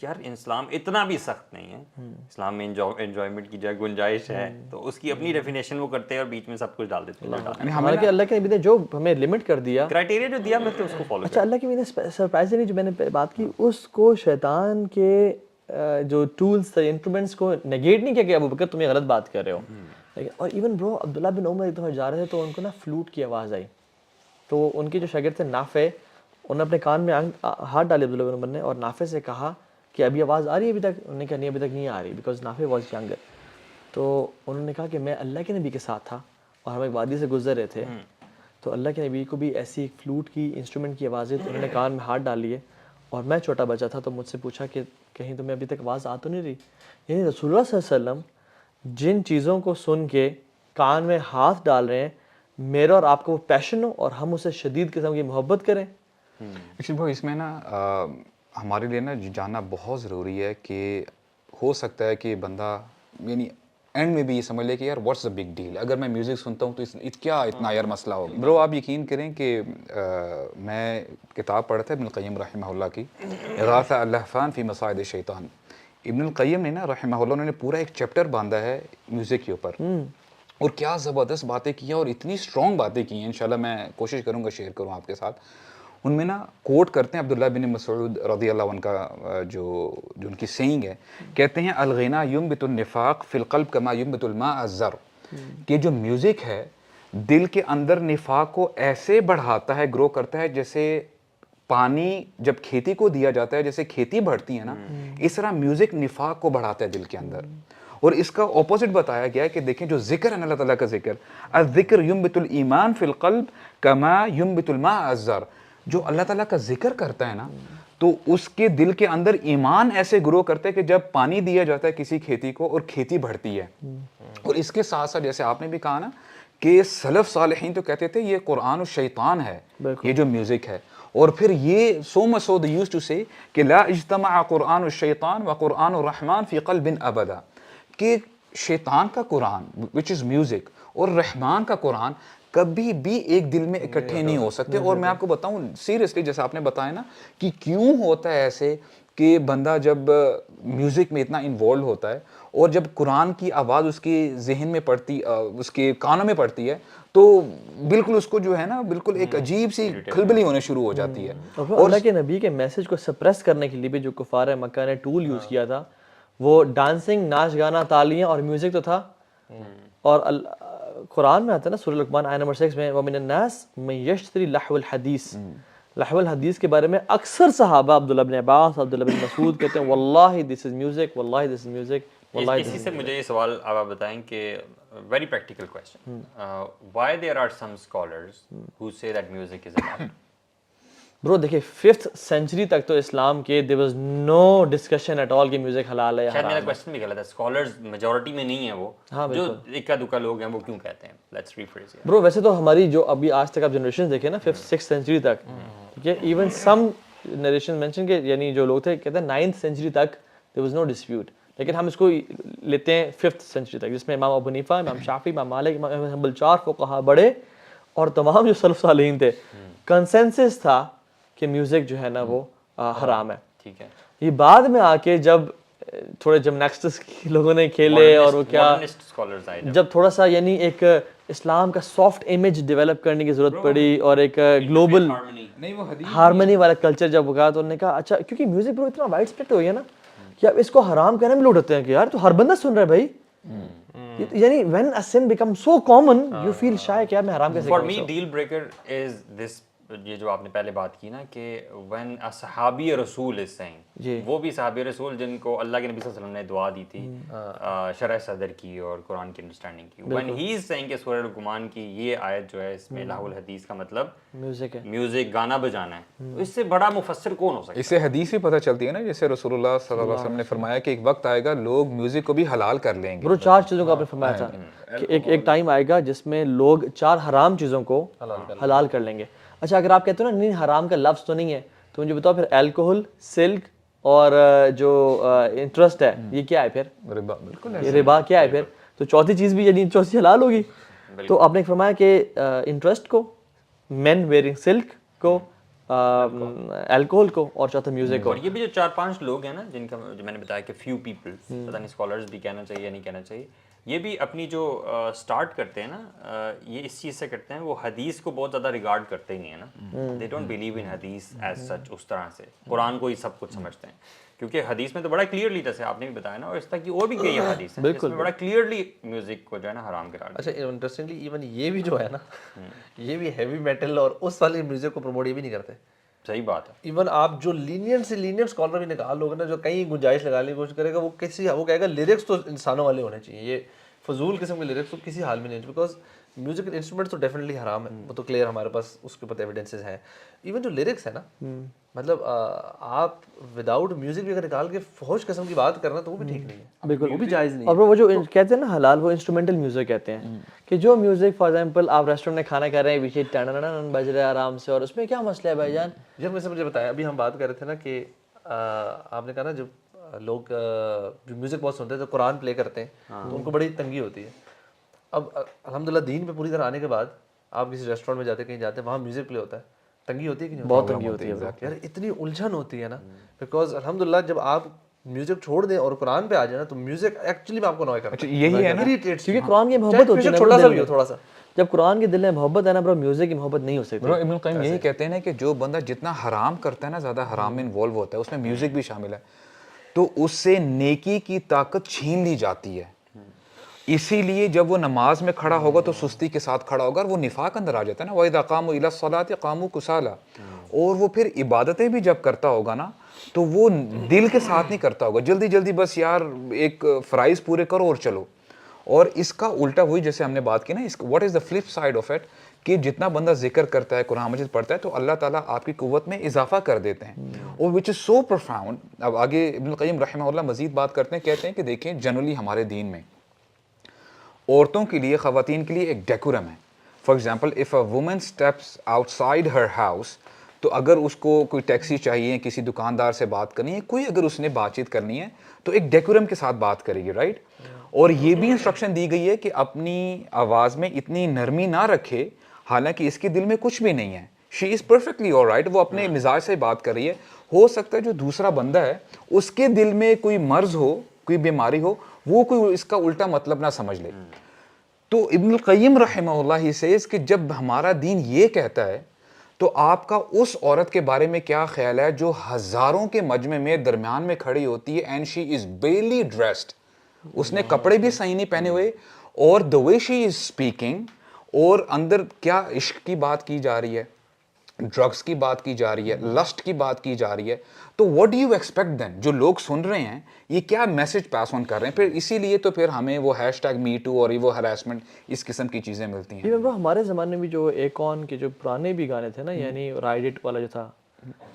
یار اسلام اتنا بھی سخت نہیں ہے, اسلام میں انجوائمنٹ کی جگہ گنجائش ہے, تو اس کی اپنی ڈیفینیشن وہ کرتے ہیں اور بیچ میں سب کچھ ڈال دیتے ہیں. حالانکہ اللہ کے نبی نے جو ہمیں لمٹ کر دیا, کرائٹیریا جو دیا, میں تو اس کو فالو. اچھا اللہ کے نبی نے سرپرائزنگلی جو میں نے بات کی اس کو شیطان کے جو ٹولز تھے, انسٹرومنٹس کو نیگیٹ نہیں کیا کہ ابو بکر تم یہ غلط بات کر رہے ہو. اور ایون برو عبداللہ بن عمر ایک دفعہ جا رہے تھے تو ان کو نا فلوٹ کی آواز آئی. تو ان کے جو شاگرد تھے نافع, انہوں نے اپنے کان میں ہاتھ ڈالے عبداللہ بن عمر نے, اور نافع سے کہا کہ ابھی آواز آ رہی ہے ابھی تک؟ انہوں نے کہا نہیں ابھی تک نہیں آ رہی, بیکاز نافع واز ینگر. تو انہوں نے کہا کہ میں اللہ کے نبی کے ساتھ تھا اور ہم ایک وادی سے گزر رہے تھے, تو اللہ کے نبی کو بھی ایسی ایک فلوٹ کی انسٹرومنٹ کی آوازیں, تو انہوں نے کان میں ہاتھ ڈال لیے, اور میں چھوٹا بچہ تھا تو مجھ سے پوچھا کہ کہیں تمہیں ابھی تک آواز آ تو نہیں رہی. یعنی رسول اللہ صلی اللہ علیہ وسلم جن چیزوں کو سن کے کان میں ہاتھ ڈال رہے ہیں, میرا اور آپ کو وہ پیشن ہو اور ہم اسے شدید قسم کی محبت کریں. ایکچولی بھائی اس میں نا ہمارے لیے نا جاننا بہت ضروری ہے کہ ہو سکتا ہے کہ بندہ یعنی اینڈ میں بھی یہ سمجھ لے کہ یار واٹس اے بگ ڈیل, اگر میں میوزک سنتا ہوں تو کیا اتنا یار مسئلہ ہوگا. برو آپ یقین کریں کہ میں کتاب پڑھا تھا ابن القیم رحمہ اللہ کی, اغاثہ اللہفان فی مصائد الشیطان. ابن القیم نے نا رحمہ اللہ, انہوں نے پورا ایک چیپٹر باندھا ہے میوزک کے اوپر, اور کیا زبردست باتیں کی ہیں اور اتنی اسٹرانگ باتیں کی ہیں. انشاءاللہ میں کوشش کروں گا شیئر کروں آپ کے ساتھ. ان میں نا کوٹ کرتے ہیں عبداللہ بن مسعود رضی اللہ عنہ کا جو ان کی سینگ ہے, کہتے ہیں الغنا ینبت النفاق فی القلب کما ینبت الماء الزر, کہ جو میوزک ہے دل کے اندر نفاق کو ایسے بڑھاتا ہے, گرو کرتا ہے, جیسے پانی جب کھیتی کو دیا جاتا ہے جیسے کھیتی بڑھتی ہے نا, اس طرح میوزک نفاق کو بڑھاتا ہے دل کے اندر. اور اس کا اپوزٹ بتایا گیا ہے کہ دیکھیں جو ذکر ہے اللہ تعالیٰ کا ذکر, الذکر ینبت الایمان فی القلب کما ینبت الماء الزر, جو اللہ تعالیٰ کا ذکر کرتا ہے نا تو اس کے دل کے اندر ایمان ایسے گرو کرتا ہے کہ جب پانی دیا جاتا ہے کسی کھیتی کو اور کھیتی بڑھتی ہے. اور اس کے ساتھ ساتھ جیسے آپ نے بھی کہا نا کہ سلف صالحین تو کہتے تھے یہ قرآن و شیطان ہے یہ جو میوزک ہے, اور پھر یہ سو مسعود یوزڈ ٹو سے کہ لا اجتمع قرآن الشیطان و قرآن الرحمن فی قلب ابدا, کہ شیطان کا قرآن وچ از میوزک اور رحمان کا قرآن کبھی بھی ایک دل میں اکٹھے نہیں ہو سکتے. اور میں آپ کو بتاؤں سیریسلی جیسے آپ نے بتایا نا کہ کیوں ہوتا ہے ایسے کہ بندہ جب میوزک میں اتنا انوالو ہوتا ہے اور جب قرآن کی آواز اس کے ذہن میں پڑتی, اس کے کانوں میں پڑتی ہے, تو بالکل اس کو جو ہے نا بالکل ایک عجیب سی کھلبلی ہونے شروع ہو جاتی ہے. اور اللہ کے نبی کے میسج کو سپریس کرنے کے لیے بھی جو کفار مکہ نے ٹول یوز کیا تھا, وہ ڈانسنگ, ناچ گانا, تالیاں اور میوزک تو تھا. اور قرآن میں آتا ہے نا سورہ لقمان آیت نمبر 6 میں, وَمِنَ النَّاسِ مَن يَشْتَرِي لَحْوَ الْحَدِيثِ, لحو الحدیث کے بارے میں اکثر صحابہ عبداللہ بن عباس, عبداللہ بن مسعود کہتے ہیں واللہ دس از میوزک, واللہ دس از میوزک. اسی سے مجھے یہ سوال آپ بتائیں کہ very practical question, why there are some scholars who say that music is a art. Bro دیکھیں 5th سینچری تک تو اسلام کے there was no discussion at all کہ میوزک حلال ہے یا شاید حرام میرا ہے. کویسچن بھی غلط ہے, اسکالرز میجورٹی میں نہیں ہے وہ, جو اکا دکا لوگ ہیں وہ کیوں کہتے ہیں. Let's rephrase it. برو ویسے تو ہماری جو ابھی آج تک آپ جنریشن دیکھیں نا 5th 6th سینچری تک, ٹھیک ہے, ایون سم نریشن مینشن کہ یعنی جو لوگ تھے کہتے ہیں 9th سینچری تک there was no dispute, لیکن ہم اس کو لیتے ہیں 5th سینچری تک, جس میں امام ابو حنیفہ, امام شافعی, امام مالک, امام حنبل 4 فقہا بڑے, اور تمام جو سلف صالحین تھے کنسنسس تھا کہ میوزک جو ہے نا وہ حرام ہے. ٹھیک ہے. یہ بعد میں آ کے جب تھوڑے جمناسٹکس لوگوں نے کھیلے اور وہ کیا جب تھوڑا سا یعنی ایک اسلام کا سافٹ امیج ڈیولپ کرنے کی ضرورت پڑی اور ایک گلوبل ہارمنی والا کلچر جب ہوگا تو انہوں نے کہا اچھا کیونکہ میوزک برو اتنا وائڈ اسپریڈ ہو گیا نا کہ اب اس کو حرام کہنے میں لوگ ہوتے ہیں کہ یار تو ہر بندہ سن رہا ہے بھائی. یعنی when a sin becomes so common you feel shy کہ یار میں حرام کیسے for me deal breaker is this یہ جو آپ نے پہلے بات کی نا کہ when a صحابی رسول is saying وہ بھی صحابی رسول جن کو اللہ کے نبی صلی اللہ علیہ وسلم نے دعا دی تھی شرح صدر کی اور قرآن کی انڈرسٹینڈنگ کی when he is saying کہ سورہ لقمان کی یہ آیت جو ہے اس میں لہو الحدیث کا مطلب میوزک ہے میوزک گانا بجانا ہے اس سے بڑا مفسر کون ہو سکتا ہے. اس سے حدیث بھی پتہ چلتی ہے نا جیسے رسول اللہ صلی اللہ علیہ وسلم نے فرمایا کہ ایک وقت آئے گا لوگ میوزک کو بھی حلال کر لیں گے. برو 4 چیزوں کا آپ نے فرمایا تھا کہ ایک ٹائم آئے گا جس میں لوگ 4 حرام چیزوں کو حلال کر لیں گے. اچھا اگر آپ کہتے ہو نا نہیں حرام کا لفظ تو نہیں ہے تو مجھے بتاؤ پھر الکوہل سلک اور جو انٹرسٹ ہے یہ کیا ہے پھر ربا. بالکل یہ ربا کیا ہے پھر تو چوتھی چیز بھی یعنی چوتھی حلال ہوگی. تو آپ نے فرمایا کہ انٹرسٹ کو مین ویئرنگ سلک کو الکوہل کو اور چوتھا میوزک کو. اور یہ بھی جو 4-5 لوگ ہیں نا جن کا جو میں نے بتایا کہ فیو پیپل پتہ نہیں اسکالرز بھی کہنا چاہیے یا نہیں کہنا چاہیے یہ بھی اپنی جو اسٹارٹ کرتے ہیں نا یہ اس چیز سے کرتے ہیں وہ حدیث کو بہت زیادہ ریگارڈ کرتے ہی نہیں ہے نا. دے ڈونٹ بلیو ان حدیث ایز سچ اس طرح سے قرآن کو ہی سب کچھ سمجھتے ہیں کیونکہ حدیث میں تو بڑا کلیئرلی جیسے آپ نے بھی بتایا نا اور اس طرح کی اور بھی کئی حدیث ہیں جس میں بڑا کلیئرلی میوزک کو جو ہے نا حرام قرار دیا. اچھا انٹرسٹنگلی ایون یہ بھی جو ہے نا یہ بھی ہیوی میٹل اور اس والے میوزک کو پروموٹ یہ بھی نہیں کرتے. صحیح بات ہے. ایون آپ جو لینینٹ سے لینینٹ اسکالر بھی نکال لوگ نا جو کہیں گنجائش لگانے کی کوشش کرے گا وہ کہے گا لیرکس تو انسانوں والے ہونے چاہیے یہ فضول قسم کے لیرکس تو کسی حال میں نہیں بیکاز میوزک انسٹرومنٹ تو ڈیفینیٹلی حرام ہے وہ تو کلیئر ہمارے پاس اس کے اوپر ایویڈنسز ہیں. ایون جو لیرکس ہے نا مطلب آپ وداؤٹ میوزک بھی اگر نکال کے فحش قسم کی بات کرنا تو وہ بھی ٹھیک نہیں ہے بالکل وہ بھی جائز نہیں. اور وہ جو کہتے ہیں نا حلال وہ انسٹرومنٹل میوزک کہتے ہیں کہ جو میوزک فار ایگزامپل آپ ریسٹورینٹ میں کھانا کھا رہے ہیں پیچھے ٹن بج رہا ہے آرام سے اور اس میں کیا مسئلہ ہے بھائی جان. جب میں سے مجھے بتایا ابھی ہم بات کر رہے تھے نا کہ آپ نے کہا نا جب لوگ جو میوزک بہت سنتے ہیں تو قرآن پلے کرتے ہیں تو ان کو بڑی تنگی ہوتی ہے. اب الحمدللہ دین پہ پوری طرح آنے کے بعد آپ کسی ریسٹورینٹ میں جاتے کہیں جاتے ہیں وہاں میوزک پلے ہوتا ہے تنگی ہوتی ہے کہ نہیں؟ بہت تنگی ہوتی ہے یار اتنی الجھن ہوتی ہے نا بیکاز الحمدللہ جب آپ میوزک چھوڑ دیں اور قرآن پہ آ جائیں نا تو میوزک ایکچولی میں آپ کو نوائے کرتا ہے. یہی ہے نا کیونکہ قرآن کی محبت ہوتی ہے چھوٹا سا بھی ہو تھوڑا سا جب قرآن کے دل میں محبت ہے نا برو میوزک کی محبت نہیں ہو سکتی. برو ابن القیم یہی کہتے ہیں کہ جو بندہ جتنا حرام کرتا ہے نا زیادہ حرام میں انوالو ہوتا ہے اس میں میوزک بھی شامل ہے تو اس سے نیکی کی طاقت چھین لی جاتی ہے. اسی لیے جب وہ نماز میں کھڑا ہوگا تو سستی کے ساتھ کھڑا ہوگا اور وہ نفاق اندر آ جاتا ہے نا وَإِذَا قَامُوا إِلَى الصَّلَاةِ قَامُوا كُسَالَىٰ. اور وہ پھر عبادتیں بھی جب کرتا ہوگا نا تو وہ دل کے ساتھ نہیں کرتا ہوگا جلدی جلدی بس یار ایک فرائض پورے کرو اور چلو. اور اس کا الٹا وہی جیسے ہم نے بات کی نا what is the flip side of it کہ جتنا بندہ ذکر کرتا ہے قرآن مجید پڑھتا ہے تو اللہ تعالیٰ آپ کی قوت میں اضافہ کر دیتے ہیں اور وچ از سو پروفاؤنڈ. اب آگے ابن القیم رحمہ اللہ مزید بات کرتے ہیں کہتے ہیں کہ دیکھیں جنرلی ہمارے دین میں عورتوں کے لیے خواتین کے لیے ایک ڈیکورم ہے. For example if a woman steps out side Hare house تو اگر اس کو کوئی ٹیکسی چاہیے کسی دکاندار سے بات کرنی ہے کوئی اگر اس نے بات چیت کرنی ہے تو ایک ڈیکورم کے ساتھ بات کرے گی رائٹ. اور یہ بھی انسٹرکشن دی گئی ہے کہ اپنی آواز میں اتنی نرمی نہ رکھے حالانکہ اس کے دل میں کچھ بھی نہیں ہے. شی از پرفیکٹلی آلرائٹ وہ اپنے مزاج سے بات کر رہی ہے. ہو سکتا ہے جو دوسرا بندہ ہے اس کے دل میں کوئی مرض ہو کوئی بیماری ہو وہ کوئی اس کا الٹا مطلب نہ سمجھ لے. تو ابن القیم رحمہ اللہ ہی سیز کہ جب ہمارا دین یہ کہتا ہے تو آپ کا اس عورت کے بارے میں کیا خیال ہے جو ہزاروں کے مجمع میں درمیان میں کھڑی ہوتی ہے and she is belly dressed اس نے کپڑے بھی صحیح نہیں پہنے ہوئے اور the way she is speaking اور اندر کیا عشق کی بات کی جا رہی ہے ڈرگس کی بات کی جا رہی ہے لسٹ کی بات کی جا رہی ہے تو what do you expect then جو لوگ سن رہے ہیں یہ کیا میسج پاس آن کر رہے ہیں. پھر اسی لیے تو پھر ہمیں وہ #MeToo اور وہ ہراسمنٹ اس قسم کی چیزیں ملتی ہیں. برو ہمارے زمانے میں جو ایکون کے جو پرانے بھی گانے تھے نا یعنی رائڈ اٹ والا جو تھا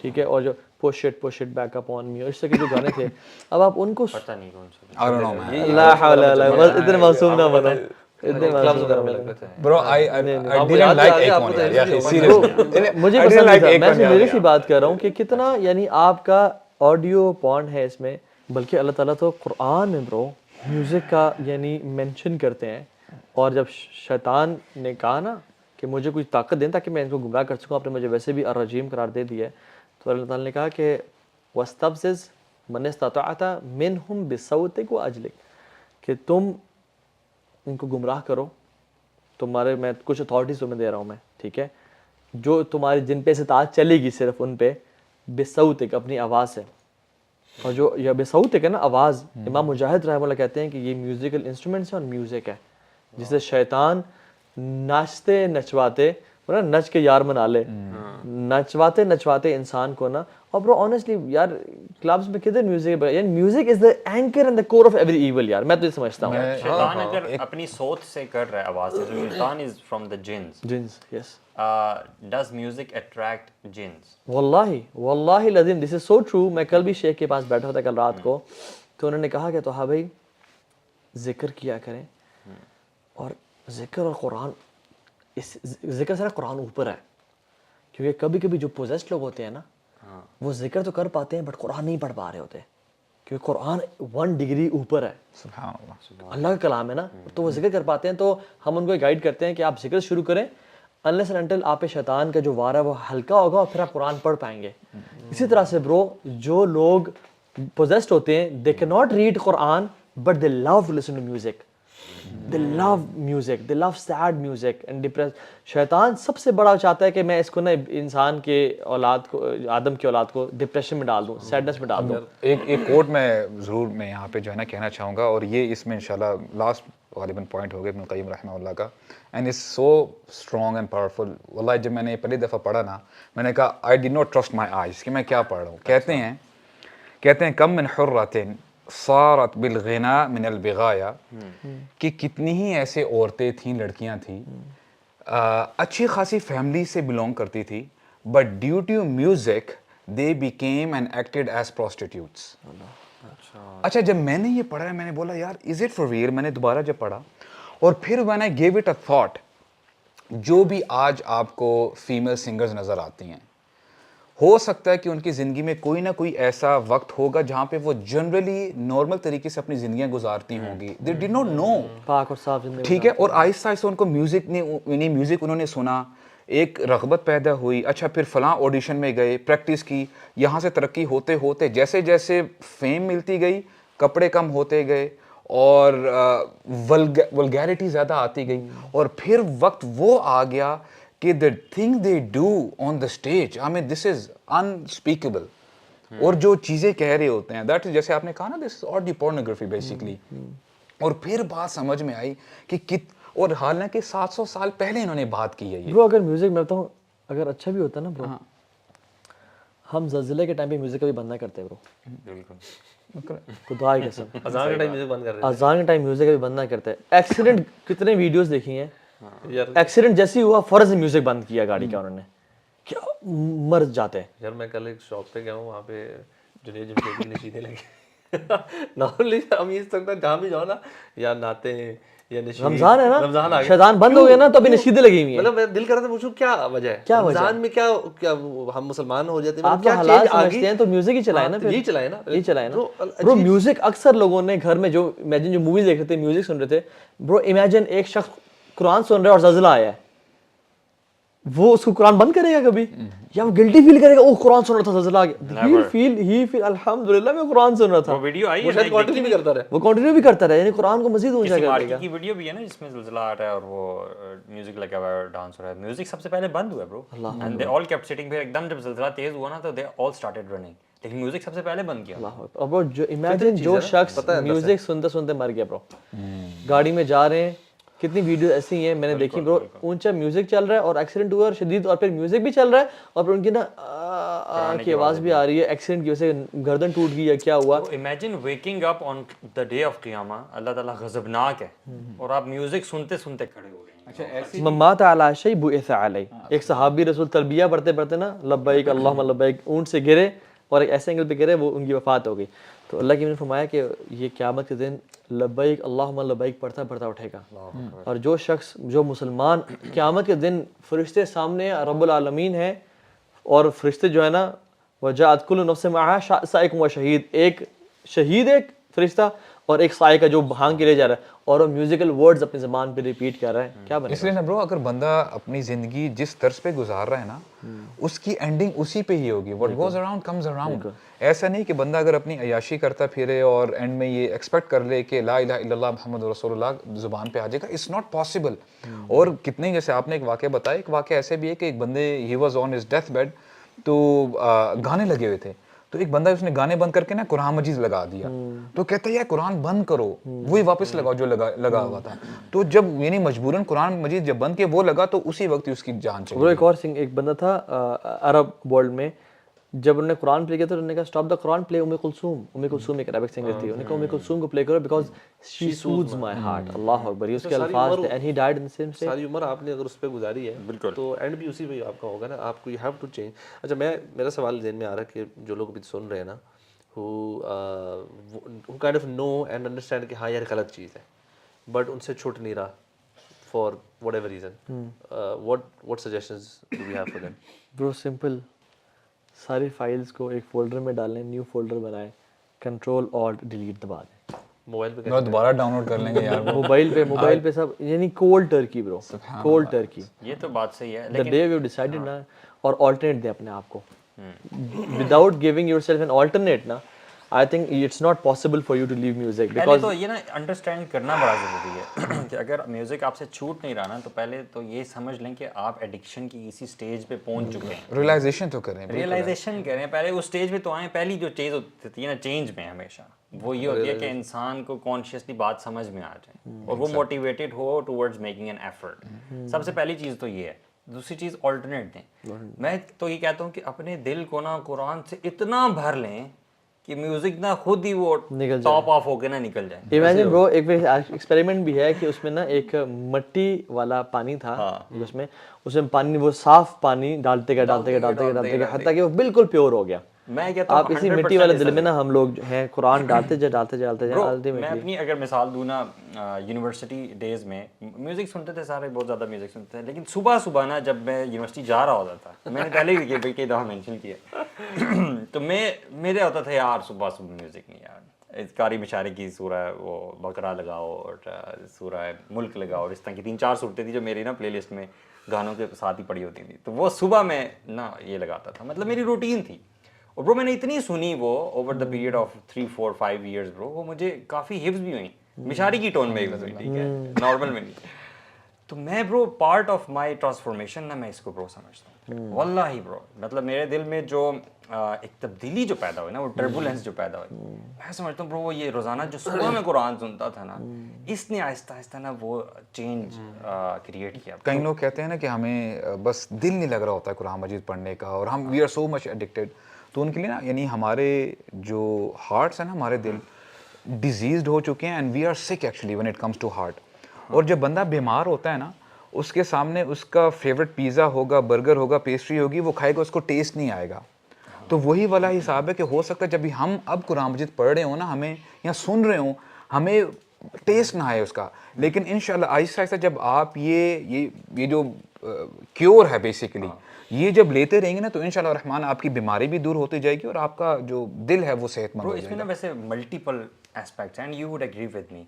ٹھیک ہے اور جو push it back up on me اور اس طرح کے جو گانے تھے اب آپ ان کو پتہ نہیں کون سے I don't know man. اللہ حول ولا قوت اتنے معصوم نہ بنو Bro, I didn't like Akon yaar, seriously. مجھے پسند نہیں تھا. میں سیریسلی بات کر رہا ہوں کہ کتنا یعنی آپ کا آڈیو پورن ہے اس میں بلکہ اللہ تعالیٰ تو قرآن میں برو میوزک کا یعنی مینشن کرتے ہیں اور جب شیطان نے کہا نا کہ مجھے کوئی طاقت دیں تاکہ میں ان کو گمراہ کر سکوں. آپ نے مجھے ویسے بھی الرجیم قرار دے دیا ہے. تو اللہ تعالیٰ نے کہا کہ وَاسْتَفْزِزْ مَنِ اسْتَطَعْتَ مِنْهُمْ بِصَوْتِكَ وَأَجْلِكَ کہ تم ان کو گمراہ کرو. تمہارے میں کچھ اتھارٹیز تمہیں دے رہا ہوں میں, ٹھیک ہے, جو تمہاری جن پہ استطاعت چلے گی صرف ان پہ بصوتک اپنی آواز سے. اور جو یہ بصوتک ہے نا آواز, امام مجاہد رحمہ اللہ کہتے ہیں کہ یہ میوزیکل انسٹرومنٹس ہیں اور میوزک ہے جسے شیطان ناچتے نچواتے نچ کے یار منا لے, نچواتے نچواتے انسان کو نا. اور برو آنیسٹلی یار کلبز میں کتنے میوزک, یعنی music is the anchor and the core of every evil یار, میں تو یہ سمجھتا ہوں. شیطان اگر اپنی صوت سے کر رہا ہے آواز سے, تو شیطان is from the jinns. Yes does music attract jinns? واللہ العظیم دس از سو ٹرو. میں کل بھی شیخ کے پاس بیٹھا تھا کل رات کو, تو انہوں نے کہا کہ تو ہاں بھائی ذکر کیا کریں, اور ذکر اور قرآن, اس ذکر سے قرآن اوپر ہے, کیونکہ کبھی کبھی جو پوزیسڈ لوگ ہوتے ہیں نا وہ ذکر تو کر پاتے ہیں بٹ قرآن نہیں پڑھ پا رہے ہوتے, کیونکہ قرآن 1 ڈگری اوپر ہے, سبحان اللہ, اللہ کا کلام ہے نا, تو وہ ذکر کر پاتے ہیں. تو ہم ان کو گائیڈ کرتے ہیں کہ آپ ذکر شروع کریں unless and until آپ پہ شیطان کا جو وار ہے وہ ہلکا ہوگا اور پھر آپ قرآن پڑھ پائیں گے. اسی طرح سے برو جو لوگ پوزیسڈ ہوتے ہیں they cannot read Quran but they love to listen to music. They love music, they love sad music and depressed. شیطان سب سے بڑا چاہتا ہے کہ میں اس کو نا انسان کے اولاد کو, آدم کی اولاد کو ڈپریشن میں ڈال دوں, سیڈنس میں ڈال دوں. ایک کوٹ میں ضرور میں یہاں پہ جو ہے نا کہنا چاہوں گا, اور یہ اس میں انشاءاللہ لاسٹ غالباً پوائنٹ ہوگا ابن القیم رحمہ اللہ کا, and is so strong and powerful. واللہ جب میں نے پہلی دفعہ پڑھا نا میں نے کہا I did not trust my eyes کہ میں کیا پڑھ رہا ہوں. کہتے ہیں کم من حرۃ صارت بالغنا من البغایا, کہ کتنی ہی ایسے عورتیں تھیں, لڑکیاں تھیں, اچھی خاصی فیملی سے بلونگ کرتی تھی, but due to music they became and acted as prostitutes. اچھا جب میں نے یہ پڑھا میں نے بولا یار از اٹ فار ریئل. میں نے دوبارہ جب پڑھا اور پھر when I gave it a thought, جو بھی آج آپ کو فیمیل سنگرز نظر آتی ہیں, ہو سکتا ہے کہ ان کی زندگی میں کوئی نہ کوئی ایسا وقت ہوگا جہاں پہ وہ جنرلی نارمل طریقے سے اپنی زندگیاں گزارتی ہوں گی. They did not know. پاک اور صاف زندگی, ٹھیک ہے, اور آہستہ آہستہ ان کو میوزک انہوں نے سنا, ایک رغبت پیدا ہوئی. اچھا پھر فلاں آڈیشن میں گئے, پریکٹس کی, یہاں سے ترقی ہوتے ہوتے جیسے جیسے فیم ملتی گئی, کپڑے کم ہوتے گئے اور ولگیرٹی زیادہ آتی گئی, اور پھر وقت وہ آ گیا کہ the thing they do on the stage, I mean this is unspeakable. اور جو چیزیں کہہ رہے ہوتے ہیں that is جیسے آپ نے کہا نا this is audio pornography basically. اور پھر بات سمجھ میں آئی کہ اور حالانکہ 700 سال پہلے انہوں نے بات کی ہے یہ. برو اگر میوزک میں بتاؤں اگر اچھا بھی ہوتا نا برو, ہم زلزلے کے ٹائم پہ میوزک کبھی بند نہ کرتے برو, بالکل خدا کی قسم. اذان کے ٹائم میوزک بند کر رہے اذان کے ٹائم میوزک کبھی بند نہ کرتے. ایکسیڈنٹ کتنے ویڈیوز دیکھی ہیں, ایکسیڈنٹ جیسے ہی ہوا فوراً سے میوزک بند کیا گاڑی کا, انہوں نے کیا مر جاتے ہیں. یار میں کل ایک شاپ پہ گیا ہوں, وہاں پہ جنید جمشیدی نشیدے لگے. نارملی ہم یہ سکتا جہاں بھی جاؤ نا یا ناتے ہیں یا نشید, رمضان ہے نا, رمضان آ گیا, شیطان بند ہو گیا نا تو ابھی نشیدیں لگی ہوئی ہیں. مطلب میں دل کر رہا تھا پوچھوں کیا وجہ ہے, کیا وجہ رمضان میں کیا ہم مسلمان ہو جاتے ہیں, آپ کیا حالات سمجھتے ہیں, تو میوزک ہی چلائے نا, یہی چلائے نا, یہی چلائے نا. برو میوزک اکثر لوگوں نے گھر میں جو امیجن جو موویز دیکھ رہے تھے میوزک سن رہے تھے, برو امیجن ایک شخص قرآن سن رہا ہے اور زلزلہ آیا ہے, وہ اس کو قرآن بند کرے گا کبھی, یا وہ گلٹی فیل کرے گا او قرآن سن رہا تھا زلزلہ آ گیا, ہی فیل الحمدللہ میں قرآن سن رہا تھا. وہ ویڈیو آئی وہ شاید کنٹینیو بھی کرتا رہے, وہ کنٹینیو بھی کرتا رہا, یعنی قرآن کو مزید اونچا کر دے گا. کی ویڈیو بھی ہے نا جس میں زلزلہ آ رہا ہے اور وہ میوزک لگا ہوا ہے, ڈانس ہو رہا ہے. میوزک سب سے پہلے بند ہوا ہے برو, and they all kept sitting. پھر ایک دم جب زلزلہ تیز ہوا نا تو دے آل سٹارٹڈ رننگ, لیکن میوزک سب سے پہلے بند کیا. اور برو جو امیجن جو شخص میوزک سنتے سنتے مر گیا برو, گاڑی میں جا رہے ہیں, کتنی ویڈیو ایسی ہیں میں نے دیکھی برو, اونچا میوزک چل رہا ہے اور ایکسیڈنٹ ہوا اور شدید, اور پھر میوزک بھی چل رہا ہے اور پھر ان کی نا کی آواز بھی آ رہی ہے, ایکسیڈنٹ کی وجہ سے گردن ٹوٹ گئی یا کیا ہوا. Imagine waking up on the day of قیامہ, اللہ تعالیٰ غضبناک ہے اور آپ میوزک سنتے سنتے کھڑے ہو گئے. اچھا ایسی مات علی شیء بعث علیہ, ایک صحابی رسول تلبیہ پڑھتے پڑھتے نا لبیک اللہم لبیک اونٹ سے گرے اور ایک ایسے اینگل پہ گرے, وہ ان کی وفات ہو گئی. تو اللہ کی نے فرمایا کہ یہ قیامت کے دن لبیک اللہم لبیک پڑھتا پڑھتا اٹھے گا. اور جو شخص جو مسلمان قیامت کے دن فرشتے سامنے رب العالمین ہیں, اور فرشتے جو ہے نا وجاءت کل نفس معہا سائق و شہید, ایک شہید ایک فرشتہ اور ایک سائے کا جو بھانگ کے لے جا رہا ہے اور وہ میوزیکل ورڈز اپنی زبان پہ ریپیٹ کر رہا ہے, کیا بنے اس لیے نا برو اگر بندہ اپنی زندگی جس طرز پہ گزار رہا ہے نا اس کی اینڈنگ اسی پہ ہی ہوگی. What goes around comes around. ایسا نہیں کہ بندہ اگر اپنی عیاشی کرتا پھرے اور اینڈ میں یہ ایکسپیکٹ کر لے کہ لا الہ الا اللہ محمد رسول اللہ زبان پہ آ جائے گا. It's not possible. اور کتنے, جیسے آپ نے ایک واقعہ بتایا, ایک واقعہ ایسے بھی ہے کہ ایک بندے he was on his death bed, تو گانے لگے ہوئے تھے, تو ایک بندہ اس نے گانے بند کر کے نا قرآن مجید لگا دیا. تو کہتا ہے یار قرآن بند کرو, وہی واپس لگاؤ جو لگا ہوا تھا. تو جب یعنی مجبوراً قرآن مجید جب بند کیا وہ لگا تو اسی وقت اس کی جان چلی. وہ ایک اور ایک بندہ تھا عرب ورلڈ میں, جب انہوں نے قرآن پلے کیا تو انہوں نے کہا اسٹاپ دا قرآن پلے ام کلثوم ایک عربک سنگر تھی, انہوں نے کہا ام کلثوم کو پلے کرو بیکاز شی سوتھز مائی ہارٹ. اللہ اکبر, یہ اس کے الفاظ تھے, and he died in same سے. ساری عمر آپ نے اگر اس پہ گزاری ہے تو اینڈ بھی اسی پہ آپ کا ہوگا نا, آپ کو یو ہیو ٹو چینج. اچھا میرا سوال ذہن میں آ رہا ہے کہ جو لوگ ابھی سن رہے ہیں نا, who kind of know and understand کہ ہاں یار غلط چیز ہے, بٹ ان سے چھوٹ نہیں رہا for whatever reason, what suggestions do we have for them? برو سمپل, ساری فائلز کو ایک فولڈر میں ڈالیں, نیو فولڈر بنائیں, کنٹرول آلٹ ڈیلیٹ دبا دیں. موبائل پہ دوبارہ ڈاؤن لوڈ کر لیں گے یار. موبائل پہ سب, یعنی کولڈ ٹرکی برو, کولڈ ٹرکی. یہ تو بات صحیح ہے, the day we decided نا, اور alternate دیں اپنے آپ کو, without giving yourself an alternate نا, I think it's not possible for you to leave music. پہلے تو یہ نا انڈرسٹینڈ کرنا بڑا ضروری ہے کہ اگر میوزک آپ سے چھوٹ نہیں رہا نا, تو پہلے تو یہ سمجھ لیں کہ آپ ایڈکشن کی اسی سٹیج پہ پہنچ چکے ہیں. ریئلائزیشن تو کریں, ریئلائزیشن کریں, پہلے اس سٹیج پہ تو آئیں. پہلی جو چیز ہوتی ہے نا چینج میں ہمیشہ وہ یہ ہوتی ہے کہ انسان کو کانشیسلی بات سمجھ میں آ جائے اور وہ موٹیویٹیڈ ہو ٹورڈز میکنگ این ایفرٹ. سب سے پہلی چیز تو یہ ہے. دوسری چیز آلٹرنیٹ دیں. میں تو یہ کہتا ہوں کہ اپنے دل کو نا قرآن سے اتنا بھر لیں کہ میوزک نا خود ہی وہ ٹاپ آف ہو کے نا نکل جائے. امیجن برو, ایک ایکسپیریمنٹ بھی ہے کہ اس میں نا ایک مٹی والا پانی تھا, اس میں پانی, وہ صاف پانی ڈالتے گئے حتیٰ کہ وہ بالکل پیور ہو گیا. میں کہتا ہوں آپ اسی مٹی والے دل میں نا ہم لوگ ہیں قرآن ڈالتے جائے. میں اپنی اگر مثال دوں نا, یونیورسٹی ڈیز میں میوزک سنتے تھے سارے, بہت زیادہ میوزک سنتے تھے, لیکن صبح نا جب میں یونیورسٹی جا رہا ہوتا تھا, میں نے پہلے بھی کئی دفعہ مینشن کیا, تو میرے ہوتا تھا یار صبح میوزک نہیں یار, قاری مشارے کی سورہ وہ بقرہ لگاؤ اور سورہ ملک لگاؤ, اور اس طرح کی 3-4 صورتیں تھیں جو میری نا پلے لسٹ میں گانوں کے ساتھ ہی پڑی ہوتی تھیں, تو وہ صبح میں نا یہ لگاتا تھا. مطلب میری روٹین تھی. اور برو میں نے اتنی سنی وہ over the period of 3-4-5 years برو, وہ مجھے کافی حفظ بھی ہوئی. مشاری کی ٹون میں حفظ ہوئی, ٹھیک ہے, نارمل میں نہیں. تو میں برو پارٹ آف مائی ٹرانسفارمیشن نا میں اس کو برو سمجھتا ہوں واللہ برو. مطلب میرے دل میں جو ایک تبدیلی جو پیدا ہوئی نا, وہ ٹربولینس جو پیدا ہوئی, میں سمجھتا ہوں برو وہ یہ روزانہ جو صبح میں قرآن سنتا تھا نا, اس نے آہستہ آہستہ نا وہ چینج کریٹ کیا. کئی لوگ کہتے ہیں نا کہ ہمیں بس دل نہیں لگ رہا ہوتا ہے قرآن مجید پڑھنے کا, اور ہم we are so much addicted. تو ان کے لیے نا یعنی ہمارے جو ہارٹس ہیں نا, ہمارے دل ڈیزیزڈ ہو چکے ہیں, and we are sick actually when it comes to heart. اور جب بندہ بیمار ہوتا ہے نا, اس کے سامنے اس کا فیوریٹ پیزا ہوگا, برگر ہوگا, پیسٹری ہوگی, وہ کھائے گا, اس کو ٹیسٹ نہیں آئے گا. تو وہی والا حساب ہے کہ ہو سکتا ہے جب ہم اب قرآن مجید پڑھ رہے ہوں نا, ہمیں یا سن رہے ہوں, ہمیں ٹیسٹ نہ آئے اس کا, لیکن انشاءاللہ آہستہ آہستہ جب آپ یہ جو کیور ہے بیسیکلی, یہ جب لیتے رہیں گے نا, تو انشاءاللہ الرحمن آپ کی بیماری بھی دور ہوتی جائے گی اور آپ کا جو دل ہے وہ صحت مند ہو جائے گا. اس میں نا ویسے multiple aspects and you would agree with me.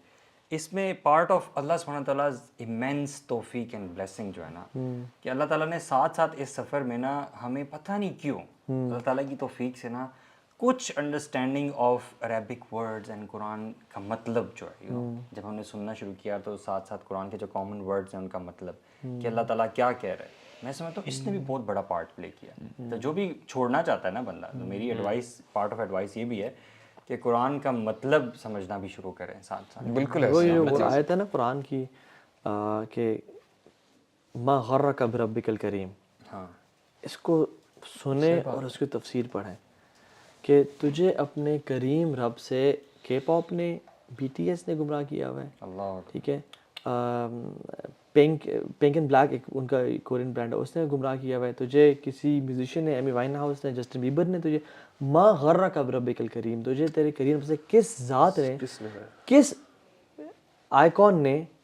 اس میں پارٹ آف اللہ سبحانہ تعالیٰ امینس توفیق اینڈ بلیسنگ جو ہے نا, کہ اللہ تعالیٰ نے ساتھ ساتھ اس سفر میں نا ہمیں پتہ نہیں کیوں اللہ تعالیٰ کی توفیق سے نا کچھ understanding of Arabic words and Quran کا مطلب جو ہے, جب ہم نے سننا شروع کیا تو ساتھ ساتھ قرآن کے جو کامن ورڈز ہیں ان کا مطلب کہ اللہ تعالیٰ کیا کہہ رہا ہے, میں سمجھتا ہوں اس نے بھی بہت بڑا پارٹ پلے کیا. تو جو بھی چھوڑنا چاہتا ہے نا بندہ, تو میری ایڈوائس, پارٹ آف ایڈوائس یہ بھی ہے کہ قرآن کا مطلب سمجھنا بھی شروع کریں ساتھ ساتھ. بالکل وہ آیت ہے نا قرآن کی کہ ما غرک بربک الکریم, ہاں, اس کو سنیں اور اس کی تفسیر پڑھیں کہ تجھے اپنے کریم رب سے کے پاپ نے, بی ٹی ایس نے گمراہ کیا ہوا ہے, اللہ, ٹھیک ہے, پنک اینڈ بلیک ایک ان کا کورین برانڈ ہے, اس نے گمراہ کیا ہوا ہے, تجھے کسی میوزیشین نے, ایمی وائن ہاؤس نے, جسٹن بیبر نے, تجھے ما غرک بربک الکریم, تجھے تیرے کریم سے کس ذات نے, کس آئیکن نے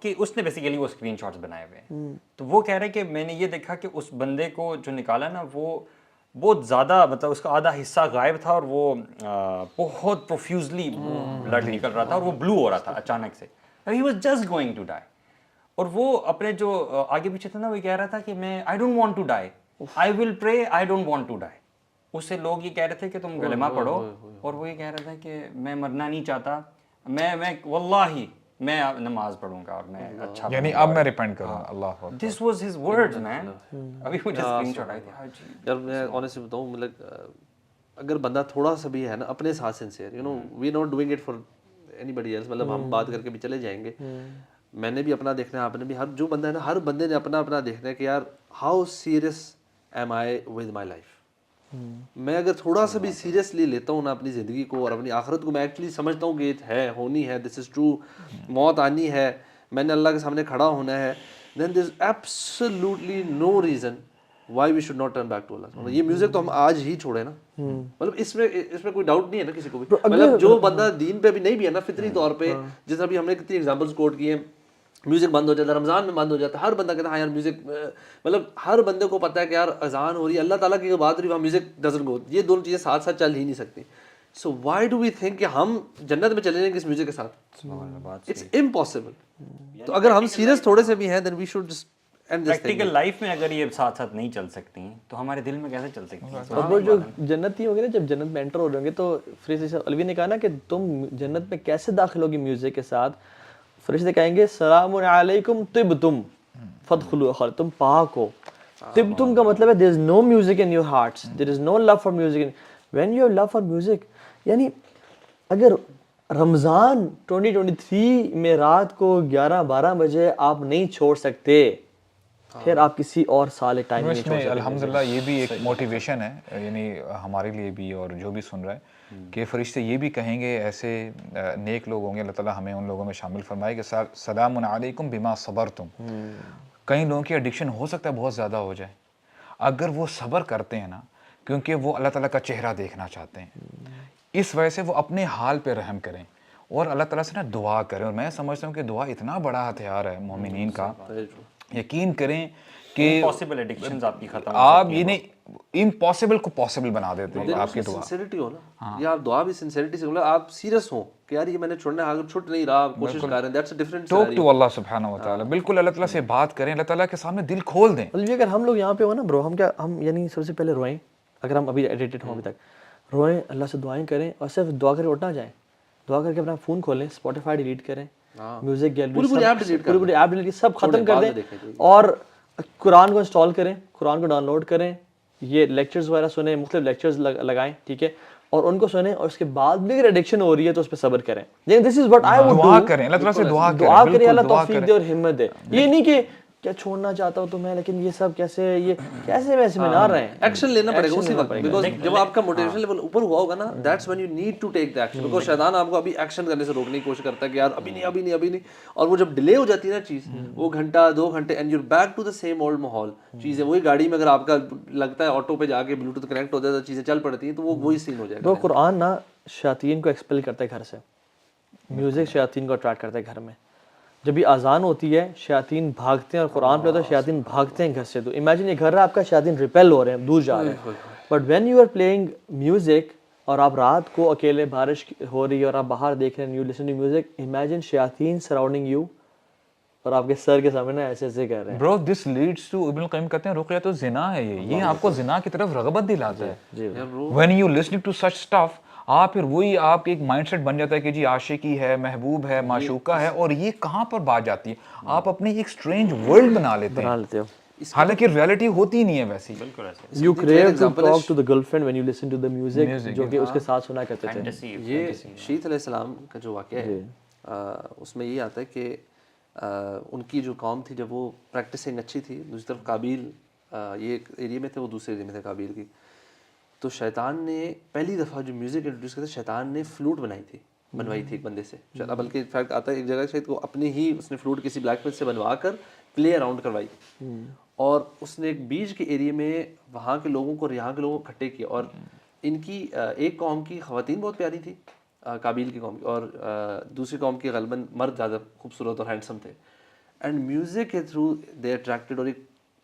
کہ اس نے بیسیکلی وہ اسکرین شاٹس بنائے ہوئے ہیں. تو وہ کہہ رہے کہ میں نے یہ دیکھا کہ اس بندے کو جو نکالا نا وہ بہت زیادہ مطلب اس کا آدھا حصہ غائب تھا اور وہ بہت پروفیوزلی بلڈ نکل رہا تھا اور وہ بلو ہو رہا تھا اچانک سے. He was just going to die. اور وہ اپنے جو آگے پیچھے تھا نا وہ کہہ رہا تھا کہ میں I don't want to die, I will pray, I don't want to die. اس سے لوگ یہ کہہ رہے تھے کہ تم کلمہ پڑھو, اور وہ یہ کہہ رہا تھا کہ میں مرنا نہیں چاہتا, میں واللہ میں نماز پڑھوں گا اور میں اچھا, یعنی اب میں ریپینٹ کروں. اللہ اکبر. دس واز ہز ورڈز مین. ابھی مجھے اسکرین شاٹ آئی تھی. یار میں آنیسٹلی بتاؤں, مطلب اگر بندہ تھوڑا سا بھی ہے نا اپنے ساتھ sincere, you know we not doing it for anybody else, مطلب ہم بات کر کے بھی چلے جائیں گے. میں نے بھی اپنا دیکھنا ہے, آپ نے بھی, ہر جو بندہ ہے نا ہر بندے نے اپنا اپنا دیکھنا ہے کہ یار how serious am I with my life. میں اگر تھوڑا سا بھی سیریسلی لیتا ہوں نا اپنی زندگی کو اور اپنی آخرت کو, میں ایکچولی سمجھتا ہوں کہ یہ ہے, ہونی ہے, دس از ٹرو, موت آنی ہے, میں نے اللہ کے سامنے کھڑا ہونا ہے, then there is absolutely no reason why we should not turn back to Allah. یہ میوزک تو ہم آج ہی چھوڑے نا, مطلب اس میں کوئی ڈاؤٹ نہیں ہے نا کسی کو بھی. مطلب جو بندہ دین پہ بھی نہیں بھی ہے نا فطری طور پہ, جیسا بھی ہم نے کتنی ایگزامپلس کوٹ کیے, میوزک بند ہو جاتا ہے, رمضان میں بند ہو جاتا ہے, ہر بندہ کہتا ہے ہاں یار میوزک, مطلب ہر بندے کو پتہ ہے کہ یار اذان ہو رہی ہے, اللہ تعالیٰ کی بات ہو رہی ہے, وہاں میوزک ڈزنٹ گو. یہ دونوں چیزیں ساتھ ساتھ چل ہی نہیں سکتی. So why do we think کہ ہم جنت میں چلے جائیں گے اس میوزک کے ساتھ؟ It's impossible. تو اگر ہم سیریس تھوڑے سے بھی ہیں then we should just end this. Practical life میں اگر یہ ساتھ ساتھ نہیں چل سکتی ہیں تو ہمارے دل میں کیسے چل سکتی ہیں؟ اور وہ جو جنتی ہوں گے نا, جب جنت میں انٹر ہو جائیں گے تو فرشتے علوی نے کہا نا کہ تم جنت میں کیسے داخل ہوگی میوزک کے ساتھ. فرشتے کہیں گے سلام علیکم طبتم فادخلوا خالدین, تم پاک ہو. طبتم کا مطلب ہے there is no music in your hearts, there is no love for music. When you have love for music, یعنی اگر رمضان 2023 میں رات کو 11-12 بجے آپ نہیں چھوڑ سکتے, پھر آپ کسی اور سال ٹائم نہیں چھوڑ سکتے. الحمدللہ یہ بھی ایک موٹیویشن ہے, یعنی ہمارے لیے بھی اور جو بھی سن رہا ہے, کہ فرشتے یہ بھی کہیں گے, ایسے نیک لوگ ہوں گے, اللہ تعالیٰ ہمیں ان لوگوں میں شامل فرمائے کہ سلام علیکم بما صبرتم. کئی لوگوں کی ایڈکشن ہو سکتا ہے بہت زیادہ ہو جائے, اگر وہ صبر کرتے ہیں نا, کیونکہ وہ اللہ تعالیٰ کا چہرہ دیکھنا چاہتے ہیں, اس وجہ سے وہ اپنے حال پہ رحم کریں اور اللہ تعالیٰ سے نا دعا کریں. اور میں سمجھتا ہوں کہ دعا اتنا بڑا ہتھیار ہے مومنین کا. یقین کریں کہ امپاسبل ایڈکشنز آپ کی ختم, آپ یہ نہیں امپاسبل کو پاسبل بنا دیتے ہیں آپ کی دعا. سنسیریٹی ہو نا, یا آپ دعا بھی سنسیریٹی سے, مطلب آپ سیریس ہوں کہ یار یہ میں نے چھوڑنا ہے, اگر چھوٹ نہیں رہا, کوشش کر رہے ہیں, that's a different talk to Allah سبحانہ و تعالیٰ. بالکل اللہ تعالیٰ سے بات کریں, اللہ تعالیٰ کے سامنے دل کھول دیں. مطلب اگر ہم لوگ یہاں پہ ہو نا برو, ہم کیا ہم یعنی سب سے پہلے روئیں, اگر ہم ابھی ایڈیٹڈ ہوں ابھی تک, روئیں, اللہ سے دعائیں کریں, اور صرف دعا کر کے اٹھنا جائیں, دعا کر کے اپنا فون کھولیں, اسپوٹیفائی ڈیلیٹ کریں, میوزک گیلری پوری ایپ ڈیلیٹ سب ختم کر دیں, اور قرآن کو انسٹال کریں, قرآن کو ڈاؤن لوڈ کریں, یہ لیکچرز وغیرہ سنیں, مختلف لیکچرز لگائیں, ٹھیک ہے, اور ان کو سنیں, اور اس کے بعد بھی اگر ایڈکشن ہو رہی ہے تو اس پہ صبر کریں. لیکن this is what I would do, دعا کریں, اللہ تعالیٰ سے دعا کریں, اللہ توفیق دے اور ہمت دے. یہ نہیں کہ کیا چھوڑنا چاہتا ہوں تو میں, لیکن یہ سب کیسے میں سیمینار رہے ہیں, ایکشن لینا پڑے گا اسی وقت, بیکاز جب آپ کا موٹیویشن لیول اوپر ہوا ہوگا نا, that's when you need to take the action, because شیطان آپ کو ابھی ایکشن کرنے سے روکنے کی کوشش کرتا ہے کہ یار ابھی نہیں, اور وہ جب ڈیلے ہو جاتی ہے نا چیز, وہ گھنٹہ 2 گھنٹے, and you back to the same old ماحول. چیزیں وہی گاڑی میں اگر آپ کا لگتا ہے آٹو پہ جا کے بلوٹوتھ کنیکٹ ہو جاتا ہے, چیزیں چل پڑتی ہیں, تو وہ وہی سین ہو جائے گا. تو قرآن نا شیاطین کو ایکسپیل کرتا ہے گھر سے, میوزک شیاطین کو اٹریکٹ کرتا ہے گھر میں. جب بھی اذان ہوتی ہے شیاطین بھاگتے ہیں, اور قرآن پہ ہوتا ہے شیاطین بھاگتے ہیں گھر سے. تو امیجن یہ گھر ہے آپ کا, شیاطین ریپیل ہو رہے ہیں, دور جا رہے ہیں. But when you are playing music, اور آپ رات کو اکیلے بارش ہو رہی ہے اور آپ باہر دیکھ رہے ہیں, you listen to music, imagine شیاطین سراؤنڈنگ یو, اور آپ کے سر کے سامنے ایسے ایسے کر رہے ہیں. برو دس لیڈس ٹو, ابن القیم کہتے ہیں رقیہ تو زنا ہے, یہ آپ کو زنا کی طرف رغبت دلاتا ہے. When you listening to such stuff, آپ پھر وہی آپ ایک مائنڈ سیٹ بن جاتا ہے کہ جی عاشقی ہے, محبوب ہے, معشوقہ ہے, اور یہ کہاں پر بات جاتی ہے, آپ اپنی ایک اسٹرینج ورلڈ بنا لیتے ہیں, حالانکہ ریئلٹی ہوتی نہیں ہے ویسی. بالکل ایسے. You crave to talk to the girlfriend when you listen to the music, جو کہ اس کے ساتھ سنا کرتے تھے. یہ شیت علیہ السلام کا جو واقعہ ہے, اس میں یہ آتا ہے کہ ان کی جو قوم تھی, جب وہ پریکٹسنگ اچھی تھی, دوسری طرف قابیل یہ ایک ایریے میں تھے, وہ دوسرے ایریے میں تھے قابیل کی, تو شیطان نے پہلی دفعہ جو میوزک انٹروڈیوس کیا تھا, شیطان نے فلوٹ بنوائی تھی ایک بندے سے. بلکہ فیکٹ آتا ہے ایک جگہ شاید کو اپنی ہی اس نے فلوٹ کسی بلیک میل سے بنوا کر پلے اراؤنڈ کروائی, اور اس نے ایک بیچ کے ایریے میں وہاں کے لوگوں کو اور یہاں کے لوگوں کو اکٹھے کیا. اور ان کی ایک قوم کی خواتین بہت پیاری تھی, قابیل کی قوم کی, اور دوسری قوم کی غالباً مرد زیادہ خوبصورت اور ہینڈسم تھے. اینڈ میوزک کے تھرو دے اٹریکٹڈ اور ایک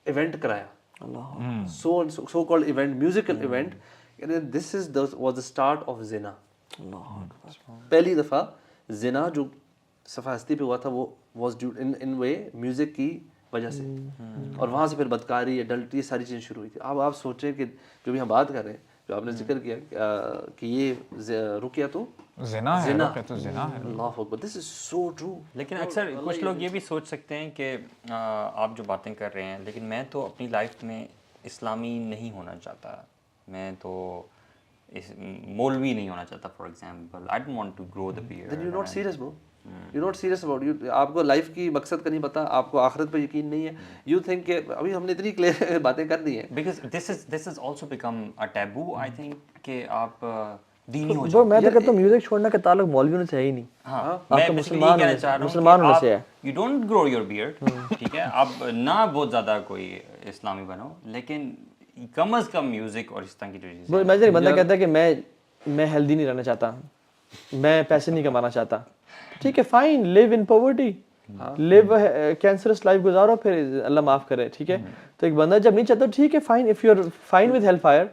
ایونٹ کرایا, so called event, musical event. This is was the start of زنا. پہلی دفعہ زنا جو صفحہ ہستی پہ ہوا تھا وہ was due in way music کی وجہ سے, اور وہاں سے پھر بدکاری, ایڈلٹری, یہ ساری چیزیں شروع ہوئی تھی. اب آپ سوچیں کہ جو بھی ہم بات کر رہے ہیں, جو آپ نے ذکر کیا کہ یہ رقیہ تو زنا ہے, تو زنا ہے. اللہ اکبر, دس از سو ٹرو. لیکن اکثر کچھ لوگ یہ بھی سوچ سکتے ہیں کہ آپ جو باتیں کر رہے ہیں, لیکن میں تو اپنی لائف میں اسلامی نہیں ہونا چاہتا, میں تو مولوی نہیں ہونا چاہتا for example. I don't want to grow the beard. Then you not serious bro, you not serious about you. آپ کو لائف کی مقصد کا نہیں پتا, آپ کو آخرت پہ یقین نہیں ہے. یو تھنک کہ ابھی ہم نے اتنی کلیئر باتیں کر دی ہیں, because this is also become a taboo. I think کہ آپ دینی ہو جو میں تو کہتا ہوں میوزک چھوڑنے کا تعلق مولویوں سے ہے ہی نہیں. ہاں, میں مسلمان کہنا چاہ رہا ہوں کہ آپ you don't grow your beard, ٹھیک ہے, آپ نہ بہت زیادہ کوئی اسلامی بنو, لیکن کم از کم میوزک اور اس طرح کی جو چیزیں. میں ایک بندہ کہتا ہے کہ میں ہیلدی نہیں رہنا چاہتا, میں پیسے نہیں کمانا چاہتا, ٹھیک ہے, fine, live in poverty, live cancerous life گزارو, پھر اللہ معاف کرے, ٹھیک ہے. تو ایک بندہ جب نہیں چاہتا, ٹھیک ہے, fine, if you are fine with hell fire,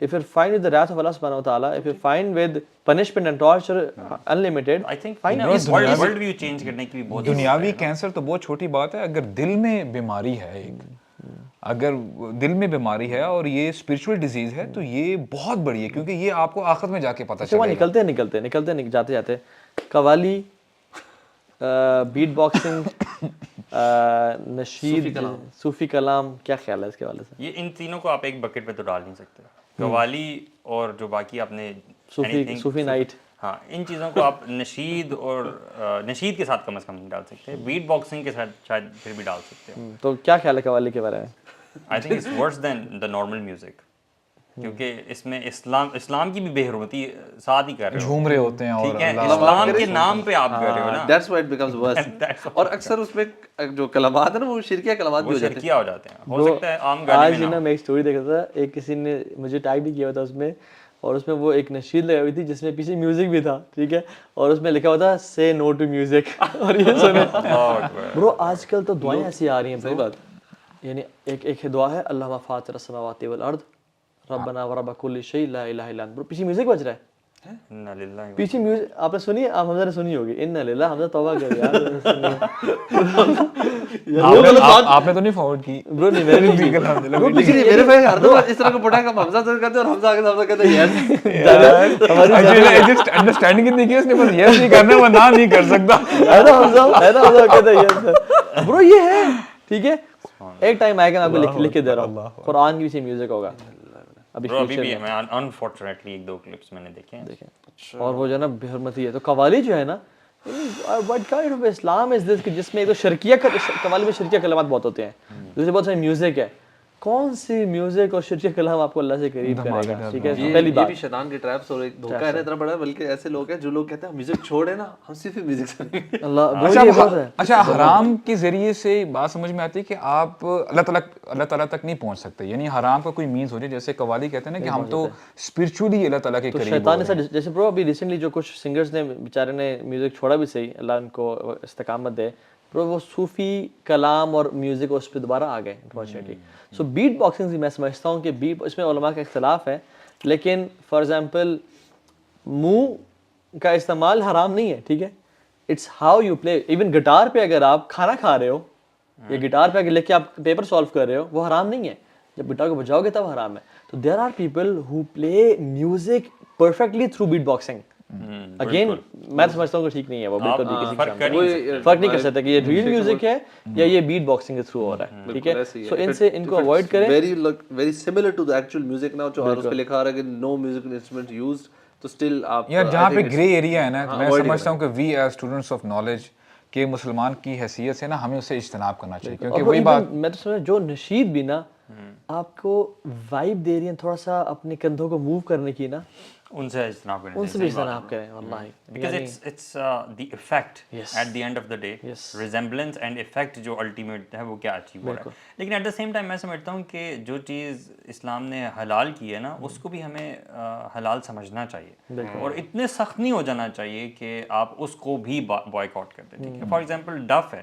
if you're fine with the wrath of Allah subhanahu wa ta'ala, if you're fine with punishment and torture unlimited, I think world view change کرنے کی بھی بہت. دنیاوی cancer تو بہت چھوٹی بات ہے, اگر دل میں بیماری ہے ایک, اگر دل میں بیماری ہے اور یہ اسپرچول ڈیزیز ہے تو یہ بہت بڑی ہے, کیونکہ یہ آپ کو آخرت میں جا کے پتہ چلے گا. نکلتے جاتے قوالی, بیٹ باکسنگ, نشید, صوفی کلام, کیا خیال ہے اس کے حوالے سے؟ یہ ان تینوں کو آپ ایک بکٹ پہ تو ڈال نہیں سکتے. قوالی اور جو باقی آپ نے صوفی نائٹ, ہاں, ان چیزوں کو آپ نشید اور نشید کے ساتھ کم از کم نہیں ڈال سکتے. بیٹ باکسنگ کے ساتھ شاید پھر بھی ڈال سکتے ہیں. تو کیا خیال ہے قوالی کے بارے میں؟ I think it's worse than the normal music, کیونکہ اس میں اسلام کی بھی بے حرمتی ساتھ ہی کر رہے ہو, جھوم رہے ہوتے ہیں, اور ٹھیک ہے, اسلام کے نام پہ آپ کر رہے ہو نا, دیٹس وائی اٹ بیکمز ورس. اور اکثر اس میں جو کلمات ہیں نا وہ شرکیہ کلمات بھی ہو جاتے ہیں. ہو جاتے ہیں. ہو سکتا ہے عام گانے آج نا میں ایک اسٹوری دیکھا تھا, ایک کسی نے مجھے ٹیگ بھی کیا ہوا تھا اس میں, اور اس میں وہ ایک نشید لگائی ہوئی تھی جس میں پیچھے میوزک بھی تھا, ٹھیک ہے, اور اس میں لکھا ہوا تھا سے نو ٹو میوزک. اور یہ سنے برو, آج کل تو دعائیں ایسی آ رہی ہیں, صحیح بات, یعنی ایک دعا ہے, اللہم فاطر السماوات والارض ربنا ورب کل شیء لا الہ الا انت. پیچھے میوزک بج رہا ہے, پیچھے میوزک آپ نے سنی, آپ حمزہ نے سنی ہوگی, ان للہ, حمزہ توبہ کر یار. آپ نے تو نہیں فارورڈ کی برو, نہیں میں نے میرے بھائی ہر دفعہ اس طرح کا پٹا کا حمزہ سر کرتے اور حمزہ آگے حمزہ کہتے ہیں یس. انڈرسٹینڈنگ اتنی کی اس نے, بس یس نہیں کرنا, وہ نہ نہیں کر سکتا. حمزہ کہتے ہیں یس. برو یہ ہے, ٹھیک ہے, ایک ٹائم آئے گا, میں آپ کو لکھ کے دے رہا ہوں, قرآن کی بھی میوزک ہوگا. ابھی بھی میں انفارچونیٹلی ایک دو کلپس میں نے دیکھے ہیں, اور وہ جو ہے نا بے حرمتی ہے. تو قوالی جو ہے نا, what kind of Islam is this, کہ جس میں ایک تو شرکیہ قوالی میں شرکیہ کلمات بہت ہوتے ہیں, دوسرے بہت سارے میوزک ہے. کون سی میوزک اور شرکیہ کلام آپ کو اللہ سے قریب کرے گا, ٹھیک ہے. پہلی بات, یہ بھی شیطان کے ٹریپس اور ایک دھوکہ ہے اتنا بڑا, بلکہ ایسے لوگ ہیں جو لوگ کہتے ہیں میوزک چھوڑے نا, ہم صرف میوزک سنیں گے. اچھا, حرام کے ذریعے سے بات سمجھ میں آتی ہے کہ آپ اللہ تعالیٰ تک نہیں پہنچ سکتے, یعنی حرام کا کوئی مینس ہو جائے, جیسے قوالی کہتے ہیں نا کہ ہم تو اسپرچولی اللہ تعالیٰ کے قریب. شیطان نے جیسے برو ابھی ریسنٹلی جو کچھ سنگرز نے بیچارے نے میوزک چھوڑا بھی صحیح, اللہ ان کو استقامت دے, برو وہ صوفی کلام اور میوزک اس پہ دوبارہ آ گئے انفارچونیٹلی. سو بیٹ باکسنگ بھی میں سمجھتا ہوں کہ بیٹ, اس میں علماء کا اختلاف ہے, لیکن فار ایگزامپل منہ کا استعمال حرام نہیں ہے, ٹھیک ہے, it's how you play. Even guitar پہ اگر آپ کھانا کھا رہے ہو یا گٹار پہ اگر لے کے آپ پیپر سالو کر رہے ہو, وہ حرام نہیں ہے. جب گٹار کو بجاؤ گے تب حرام ہے. تو there are people who play music perfectly through beatboxing. Again میں سمجھتا ہوں کہ ٹھیک نہیں ہے وہ, بالکل بھی کسی فرق نہیں کر سکتا کہ یہ ریل میوزک ہے یا یہ بیٹ باکسنگ کے تھرو ہو رہا ہے, ٹھیک ہے. سو ان سے ان کو اوائڈ کریں. Very similar to the actual music نا, جو اس پہ لکھا آ رہا ہے کہ نو میوزیکل انسٹرومنٹ یوزڈ, تو اسٹل آپ یار جہاں پہ گرے ایریا ہے نا, میں سمجھتا ہوں کہ we as students of knowledge کہ مسلمان کی حیثیت سے نا ہمیں اسے اجتناب کرنا چاہیے, کیونکہ وہی بات میں تو سمجھا جو نشید بھی نا آپ کو وائب دے رہی ہیں تھوڑا سا اپنے کندھوں کو موو کرنے کی نا, ان سے اجتناب کریں, ان سے بھی اجتناب کریں واللہ, because it's the effect at the end of the day, resemblance and effect جو ultimate ہے وہ کیا اچیو ہو رہا ہے. لیکن at the same time میں سمجھتا ہوں کہ جو چیز اسلام نے حلال کی ہے نا, اس کو بھی ہمیں حلال سمجھنا چاہیے, اور اتنے سخت نہیں ہو جانا چاہیے کہ آپ اس کو بھی بوائیکاٹ کر دیں, ٹھیک ہے. فار ایگزامپل ڈف ہے,